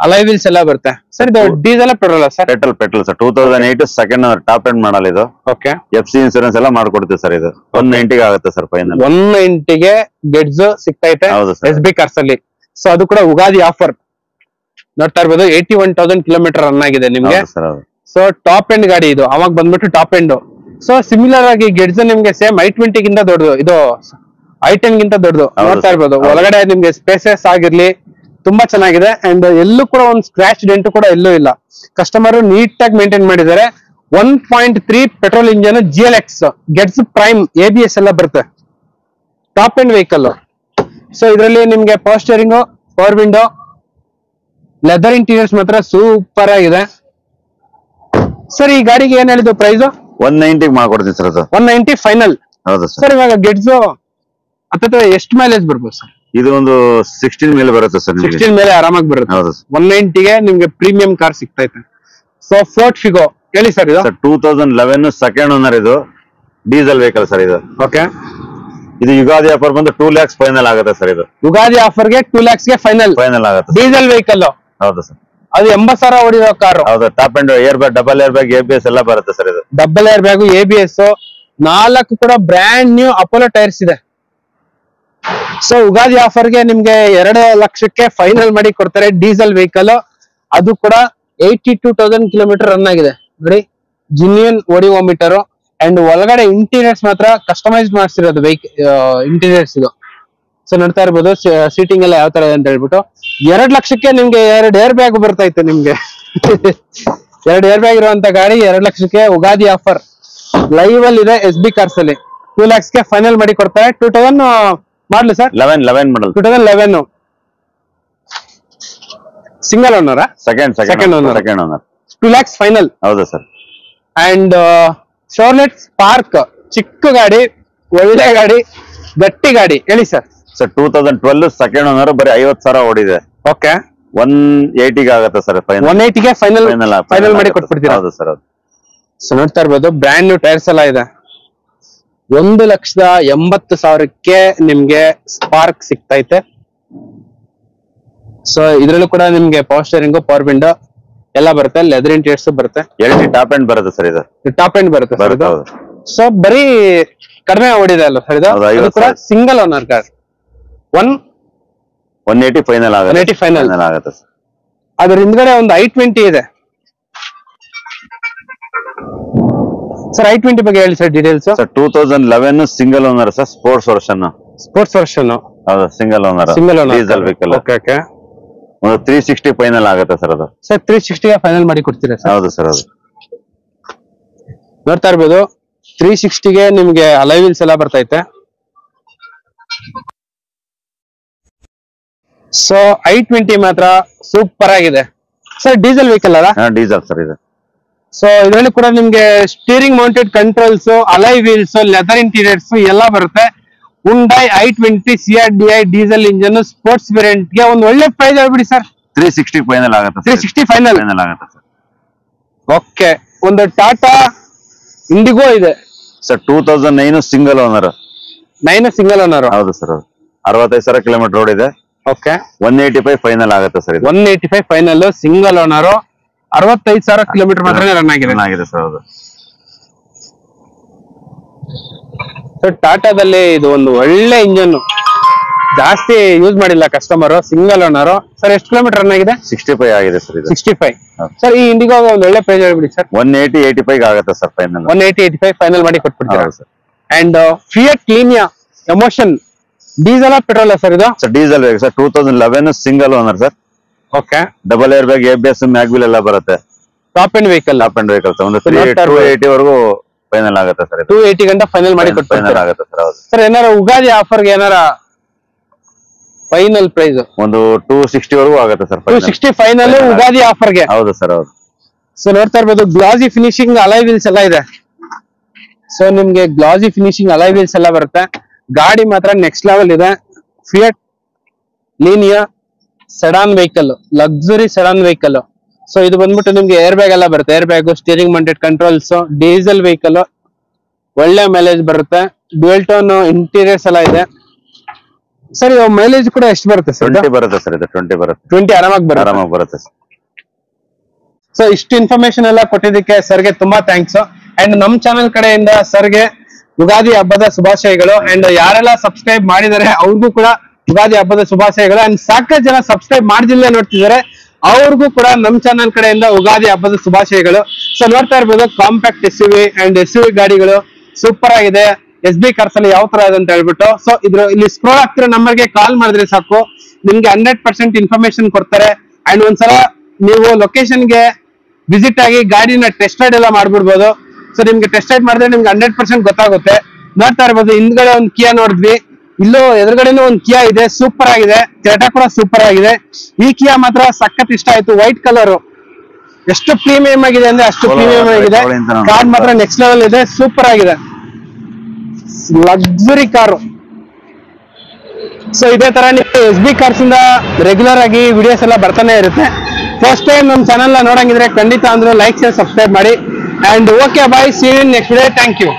ಅಲಾಯ್ ವೀಲ್ಸ್ ಎಲ್ಲ ಬರುತ್ತೆ ಸರ್. ಇದು diesel petrol sir? Petrol sir. 2008 second owner, top end ಮಾಡಲ್ ಇದು. ಓಕೆ. FC ಇನ್ಸೂರೆನ್ಸ್ ಎಲ್ಲ ಮಾಡ್ಕೊಡ್ತೀವಿ ಸರ್ ಇದು. 190ಗೆ ಆಗುತ್ತೆ ಸರ್ ಫೈನಲ್. 190ಗೆ ಗೆಟ್ಸ್ ಸಿಗ್ತೈತೆ SB ಕಾರ್ಸ್ ಅಲ್ಲಿ. ಸೊ ಅದು ಕೂಡ ಉಗಾದಿ ಆಫರ್. ನೋಡ್ತಾ ಇರ್ಬೋದು, 81,000 ಕಿಲೋಮೀಟರ್ ರನ್ ಆಗಿದೆ ನಿಮ್ಗೆ. ಸೊ ಟಾಪ್ ಎಂಡ್ ಗಾಡಿ ಇದು. ಅವಾಗ ಬಂದ್ಬಿಟ್ಟು ಟಾಪ್ ಎಂಡ್. ಸೊ ಸಿಮಿಲರ್ ಆಗಿ ಗೆಟ್ಸ್ ನಿಮ್ಗೆ ಸೇಮ್ i20 ಗಿಂತ ದೊಡ್ಡದು, ಇದು i10 ಗಿಂತ ದೊಡ್ಡದು. ನೋಡ್ತಾ ಇರ್ಬೋದು, ಒಳಗಡೆ ನಿಮ್ಗೆ ಸ್ಪೇಸಸ್ ಆಗಿರ್ಲಿ ತುಂಬಾ ಚೆನ್ನಾಗಿದೆ. ಅಂಡ್ ಎಲ್ಲೂ ಕೂಡ ಒಂದು ಸ್ಕ್ರಾಚ್ ಡೆಂಟ್ ಕೂಡ ಎಲ್ಲೂ ಇಲ್ಲ. ಕಸ್ಟಮರ್ ನೀಟ್ ಆಗಿ ಮೇಂಟೈನ್ ಮಾಡಿದ್ದಾರೆ. 1.3 petrol engine, GLX, gets prime, ABS ಎಲ್ಲ ಬರುತ್ತೆ. Top end vehicle. ಸೊ ಇದರಲ್ಲಿ ನಿಮ್ಗೆ power steering, power window, leather interiors ಮಾತ್ರ ಸೂಪರ್ ಆಗಿದೆ. ಸರ್ ಈ ಗಾಡಿಗೆ ಏನ್ ಹೇಳಿದ್ದು ಪ್ರೈಸ್? 190 ಮಾಡ್ಕೊಡ್ತೀನಿ ಸರ್ ಅದು. 190 ಫೈನಲ್. ಹೌದು ಸರ್. ಇವಾಗ ಗೆಟ್ಸ್ ಹತ್ತಿರ ಎಷ್ಟು ಮೈಲೇಜ್ ಬರ್ಬೋದು ಸರ್? ಇದು ಒಂದು 16 ಮೇಲೆ ಬರುತ್ತೆ ಸರ್. 16 ಮೇಲೆ ಆರಾಮಾಗಿ ಬರುತ್ತೆ. ಹೌದು. 190ಗೆ ನಿಮ್ಗೆ ಪ್ರೀಮಿಯಂ ಕಾರ್ ಸಿಗ್ತೈತೆ. ಸೊ ಫೋರ್ಟ್ ಫಿಗೋ ಹೇಳಿ ಸರ್ ಇದು? 2011 ಸೆಕೆಂಡ್ ಓನರ್ ಇದು. ಡೀಸೆಲ್ ವೆಹಿಕಲ್ ಸರ್ ಇದು. ಓಕೆ. ಇದು ಯುಗಾದಿ ಆಫರ್ ಬಂದು 2 lakhs ಫೈನಲ್ ಆಗುತ್ತೆ ಸರ್ ಇದು. ಯುಗಾದಿ ಆಫರ್ಗೆ 2 lakhsಗೆ ಫೈನಲ್ ಆಗುತ್ತೆ. Diesel vehicle. ಹೌದು ಸರ್. ಅದು 80,000 ಹೊಡಿರೋ ಕಾರು. ಹೌದು. Top and air bag, double air bag, ABS ಎಲ್ಲ ಬರುತ್ತೆ ಸರ್ ಇದು. Double air bag, ABS. 4 ಕೂಡ ಬ್ರ್ಯಾಂಡ್ ನ್ಯೂ ಅಪೋಲೋ ಟೈರ್ಸ್ ಇದೆ. ಸೊ ಯುಗಾದಿ ಆಫರ್ಗೆ ನಿಮ್ಗೆ 2 ಲಕ್ಷಕ್ಕೆ ಫೈನಲ್ ಮಾಡಿ ಕೊಡ್ತಾರೆ. ಡೀಸೆಲ್ ವೆಹಿಕಲ್, ಅದು ಕೂಡ 82,000 ಕಿಲೋಮೀಟರ್ ರನ್ ಆಗಿದೆ ನೋಡಿ. ಜಿನಿಯನ್ ಓಡಿಯೋಮೀಟರ್. ಅಂಡ್ ಒಳಗಡೆ ಇಂಟೀರಿಯರ್ಸ್ ಮಾತ್ರ ಕಸ್ಟಮೈಸ್ ಮಾಡಿಸಿರೋದು ಇಂಟೀರಿಯರ್ಸ್ ಇದು. ಸೊ ನೋಡ್ತಾ ಇರ್ಬೋದು, ಸೀಟಿಂಗ್ ಎಲ್ಲ ಯಾವ ತರ ಇದೆ ಅಂತ ಹೇಳ್ಬಿಟ್ಟು. 2 ಲಕ್ಷಕ್ಕೆ ನಿಮ್ಗೆ 2 ಏರ್ ಬ್ಯಾಗ್ ಬರ್ತಾ ಇತ್ತು ನಿಮ್ಗೆ. 2 ಏರ್ ಬ್ಯಾಗ್ ಇರುವಂತ ಗಾಡಿ 2 ಲಕ್ಷಕ್ಕೆ ಯುಗಾದಿ ಆಫರ್ ಲೈವ್ ಅಲ್ಲಿ ಇದೆ SB ಕಾರ್ಸ್ ಅಲ್ಲಿ. 2 lakhsಗೆ ಫೈನಲ್ ಮಾಡಿ ಕೊಡ್ತಾರೆ. 2000 ಮಾಡಲು ಸರ್? 11 ಮಾಡಲ್. 2011 single owner, second owner. 2 lakhs final. ಹೌದು ಸರ್. ಅಂಡ್ ಶೋರ್ಲೆಟ್ ಸ್ಪಾರ್ಕ್, ಚಿಕ್ಕ ಗಾಡಿ, ಒಳ್ಳೆ ಗಾಡಿ, ಗಟ್ಟಿ ಗಾಡಿ ಹೇಳಿ ಸರ್. ಸರ್ 2012 ಸೆಕೆಂಡ್ ಓನರ್, ಬರೀ 50,000 ಓಡಿದೆ. ಓಕೆ. 180ಗೆ ಆಗುತ್ತೆ ಸರ್ ಫೈನಲ್. 180ಗೆ ಫೈನಲ್ ಮಾಡಿ ಕೊಟ್ಬಿಡ್ತೀರಾ? ಹೌದು ಸರ್. ಸೊ ನೋಡ್ತಾ ಇರ್ಬೋದು, ಬ್ರ್ಯಾಂಡ್ ನ್ಯೂ ಟೈರ್ಸ್ ಎಲ್ಲ ಇದೆ. 1,80,000ಕ್ಕೆ ನಿಮ್ಗೆ ಸ್ಪಾರ್ಕ್ ಸಿಗ್ತೈತೆ. ಸೊ ಇದ್ರಲ್ಲೂ ಕೂಡ ನಿಮ್ಗೆ ಪವರ್ ಸ್ಟೇರಿಂಗ್, ಪವರ್ ವಿಂಡೋ ಎಲ್ಲ ಬರುತ್ತೆ. ಲೆದರ್ ಇಂಟೀರಿಯರ್ಸ್ ಬರುತ್ತೆ. ಟಾಪ್ ಎಂಡ್ ಬರುತ್ತೆ ಸರ್ ಇದು. ಟಾಪ್ ಎಂಡ್ ಬರುತ್ತೆ ಸರ್ ಇದು. ಸೊ ಬರೀ ಕಡಿಮೆ ಓಡಿದೆ ಅಲ್ಲ ಸರ್ ಇದು? ಅದು ಕೂಡ ಸಿಂಗಲ್ ಓನರ್ ಕಾರ್. 180 ಫೈನಲ್ ಆಗುತ್ತೆ. 180 ಫೈನಲ್ ಆಗುತ್ತೆ ಸರ್. ಅದ್ರ ಹಿಂದ್ಗಡೆ ಒಂದು i20 ಇದೆ. ಸರ್ i20 ಬಗ್ಗೆ ಹೇಳಿ sir details. Sir 2011 single owner sir, sports version. Sports version ಹೌದು, single owner, diesel vehicle. Okay okay. ಒಂದು 360 ಫೈನಲ್ ಆಗುತ್ತೆ ಸರ್ ಅದು. ಸರ್ 360 ಫೈನಲ್ ಮಾಡಿ ಕೊಡ್ತೀರಾ ಸರ್? ಹೌದು ಸರ್, ಹೌದು. ನೋಡ್ತಾ ಇರ್ಬೋದು 360 ನಿಮ್ಗೆ ಅಲಾಯ್ ವೀಲ್ಸ್ ಎಲ್ಲ ಬರ್ತೈತೆ. ಸೊ i20 ಮಾತ್ರ ಸೂಪರ್ ಆಗಿದೆ ಸರ್. ಡೀಸೆಲ್ ವೆಹಿಕಲ್ ಅಲ್ಲ? ಡೀಸೆಲ್ ಸರ್ ಇದು. ಸೊ ಇದರಲ್ಲಿ ಕೂಡ ನಿಮ್ಗೆ steering mounted controls, alloy wheels, leather interiors ಎಲ್ಲ ಬರುತ್ತೆ. Hyundai i20 CRDI diesel engine sports variant ಗೆ ಒಂದು ಒಳ್ಳೆ ಪ್ರೈಸ್ ಹೇಳ್ಬಿಡಿ ಸರ್. 360 ಫೈನಲ್ ಆಗುತ್ತೆ. 360 ಫೈನಲ್ ಆಗುತ್ತೆ ಸರ್. ಓಕೆ. ಒಂದು ಟಾಟಾ ಇಂಡಿಗೋ ಇದೆ sir, 2009 single owner. 9 single owner. ಹೌದು ಸರ್, 65,000 ಕಿಲೋಮೀಟರ್ ರೋಡ್ ಇದೆ. ಓಕೆ. 185 ಫೈನಲ್ ಆಗುತ್ತೆ ಸರ್ ಇದು. 185 ಫೈನಲ್, ಸಿಂಗಲ್ ಓನರ್, 65,000 ಕಿಲೋಮೀಟರ್ ಮಾತ್ರ ರನ್ ಆಗಿದೆ ಸರ್. ಹೌದು ಸರ್. ಟಾಟಾದಲ್ಲಿ ಇದು ಒಂದು ಒಳ್ಳೆ ಇಂಜನ್, ಜಾಸ್ತಿ ಯೂಸ್ ಮಾಡಿಲ್ಲ ಕಸ್ಟಮರ್, ಸಿಂಗಲ್ ಓನರ್. ಸರ್ ಎಷ್ಟು ಕಿಲೋಮೀಟರ್ ರನ್ ಆಗಿದೆ? 65 ಆಗಿದೆ ಸರ್ ಇದು. 65. ಸರ್ ಈ ಇಂಡಿಗೋ ಒಂದು ಒಳ್ಳೆ ಪ್ರೈಸ್ ಹೇಳ್ಬಿಡಿ ಸರ್. 180-85 ಆಗುತ್ತೆ ಸರ್ ಫೈನಲ್. 180-85 ಫೈನಲ್ ಮಾಡಿ ಕೊಟ್ಬಿಡ್ತೀರಾ sir. And Fiat Linea emotion diesel petrol sir ಇದು? ಸರ್ ಡೀಸೆಲ್ ಬೇಕು sir. 2011 single owner sir. Okay. Double air bag, ABS, mag wheel ಎಲ್ಲ ಬರುತ್ತೆ. Top end vehicle. Top end vehicle sir. ಒಂದು 280 ವರೆಗೂ final ಆಗುತ್ತೆ sir. 280 ಗಂಟೆ ಫೈನಲ್ ಮಾಡಿ ಫೈನಲ್ ಆಗುತ್ತೆ ಸರ್. ಹೌದು ಸರ್. ಏನಾರ ಉಗಾದಿ ಆಫರ್ಗೆ ಏನಾರ ಫೈನಲ್ ಪ್ರೈಸ್? ಒಂದು 260 ವರೆಗೂ ಆಗುತ್ತೆ ಸರ್. 260 ಫೈನಲ್ ಉಗಾದಿ ಆಫರ್ಗೆ. ಹೌದು ಸರ್, ಹೌದು. ಸೊ ನೋಡ್ತಾ ಇರ್ಬೋದು ಗ್ಲಾಸಿ ಫಿನಿಶಿಂಗ್ ಅಲಾಯ್ ವೀಲ್ಸ್ ಎಲ್ಲ ಇದೆ. ಸೊ ನಿಮ್ಗೆ ಗ್ಲಾಸಿ ಫಿನಿಶಿಂಗ್ ಅಲಾಯ್ ವೀಲ್ಸ್ ಎಲ್ಲ ಬರುತ್ತೆ. ಗಾಡಿ ಮಾತ್ರ ನೆಕ್ಸ್ಟ್ ಲೆವೆಲ್ ಇದೆ. Fiat Linea sedan vehicle, luxury sedan vehicle. So ಇದು ಬಂದ್ಬಿಟ್ಟು ನಿಮ್ಗೆ ಏರ್ ಬ್ಯಾಗ್ ಎಲ್ಲ ಬರುತ್ತೆ. Air bag, steering mounted controls, diesel vehicle, ಒಳ್ಳೆ ಮೈಲೇಜ್ ಬರುತ್ತೆ. ಡ್ಯುಯಲ್ ಟೋನ್ ಇಂಟೀರಿಯರ್ಸ್ ಎಲ್ಲ ಇದೆ ಸರ್. ಇವಾಗ ಮೈಲೇಜ್ ಕೂಡ ಎಷ್ಟು ಬರುತ್ತೆ ಸರ್? 20 ಬರುತ್ತೆ ಸರ್ ಇದು. 20 ಬರುತ್ತೆ. 20 ಆರಾಮಾಗಿ ಬರುತ್ತೆ ಸರ್. ಸೊ ಇಷ್ಟು ಇನ್ಫಾರ್ಮೇಶನ್ ಎಲ್ಲ ಕೊಟ್ಟಿದ್ದಕ್ಕೆ ಸರ್ಗೆ ತುಂಬಾ ಥ್ಯಾಂಕ್ಸ್. ಅಂಡ್ ನಮ್ ಚಾನೆಲ್ ಕಡೆಯಿಂದ ಸರ್ಗೆ ಯುಗಾದಿ ಹಬ್ಬದ ಶುಭಾಶಯಗಳು. ಅಂಡ್ ಯಾರೆಲ್ಲ ಸಬ್ಸ್ಕ್ರೈಬ್ ಮಾಡಿದ್ದಾರೆ ಅವ್ರಿಗೂ ಕೂಡ ಯುಗಾದಿ ಹಬ್ಬದ ಶುಭಾಶಯಗಳು. ಅಂಡ್ ಸಾಕಷ್ಟು ಜನ ಸಬ್ಸ್ಕ್ರೈಬ್ ಮಾಡಿದಿಲ್ಲ ನೋಡ್ತಿದ್ದಾರೆ, ಅವ್ರಿಗೂ ಕೂಡ ನಮ್ ಚಾನೆಲ್ ಕಡೆಯಿಂದ ಯುಗಾದಿ ಹಬ್ಬದ ಶುಭಾಶಯಗಳು. ಸೊ ನೋಡ್ತಾ ಇರ್ಬೋದು ಕಾಂಪ್ಯಾಕ್ಟ್ SUV ಅಂಡ್ SUV ಗಾಡಿಗಳು ಸೂಪರ್ ಆಗಿದೆ. SB ಕಾರ್ಸ್ ಅಲ್ಲಿ ಯಾವ ತರ ಇದೆ ಅಂತ ಹೇಳ್ಬಿಟ್ಟು. ಸೊ ಇಲ್ಲಿ ಸ್ಕ್ರೋಲ್ ಆಗ್ತಿರೋ ನಂಬರ್ಗೆ ಕಾಲ್ ಮಾಡಿದ್ರೆ ಸಾಕು, ನಿಮ್ಗೆ 100% ಇನ್ಫಾರ್ಮೇಶನ್ ಕೊಡ್ತಾರೆ. ಅಂಡ್ ಒಂದ್ಸಲ ನೀವು ಲೊಕೇಶನ್ಗೆ ವಿಸಿಟ್ ಆಗಿ ಗಾಡಿನ ಟೆಸ್ಟ್ ರೈಡ್ ಎಲ್ಲ ಮಾಡ್ಬಿಡ್ಬೋದು. ಸೊ ನಿಮ್ಗೆ ಟೆಸ್ಟ್ ರೈಡ್ ಮಾಡಿದ್ರೆ ನಿಮ್ಗೆ 100% ಗೊತ್ತಾಗುತ್ತೆ. ನೋಡ್ತಾ ಇರ್ಬೋದು ಹಿಂದ್ಗಡೆ ಒಂದು ಕಿಯಾ ನೋಡಿದ್ವಿ, ಇಲ್ಲೂ ಎದುರುಗಡೆನೂ ಒಂದು ಕಿಯಾ ಇದೆ, ಸೂಪರ್ ಆಗಿದೆ. ಕ್ರೆಟಾ ಕೂಡ ಸೂಪರ್ ಆಗಿದೆ. ಈ ಕಿಯಾ ಮಾತ್ರ ಸಖತ್ ಇಷ್ಟ ಆಯ್ತು. ವೈಟ್ ಕಲರ್ ಎಷ್ಟು ಪ್ರೀಮಿಯಂ ಆಗಿದೆ ಅಂದ್ರೆ ಅಷ್ಟು ಪ್ರೀಮಿಯಂ ಆಗಿದೆ. ಕಾರ್ ಮಾತ್ರ ನೆಕ್ಸ್ಟ್ ಲೆವೆಲ್ ಇದೆ, ಸೂಪರ್ ಆಗಿದೆ, ಲಕ್ಸುರಿ ಕಾರು. ಸೊ ಇದೇ ತರ ನೀವು SB ಕಾರ್ಸ್ ಇಂದ ರೆಗ್ಯುಲರ್ ಆಗಿ ವಿಡಿಯೋಸ್ ಎಲ್ಲ ಬರ್ತಾನೆ ಇರುತ್ತೆ. ಫಸ್ಟ್ ಟೈಮ್ ನಮ್ಮ ಚಾನೆಲ್ ನೋಡಂಗಿದ್ರೆ ಖಂಡಿತ ಅಂದ್ರೆ ಲೈಕ್, ಶೇರ್, ಸಬ್ಸ್ಕ್ರೈಬ್ ಮಾಡಿ. And okay bye, see you in next video. Thank you.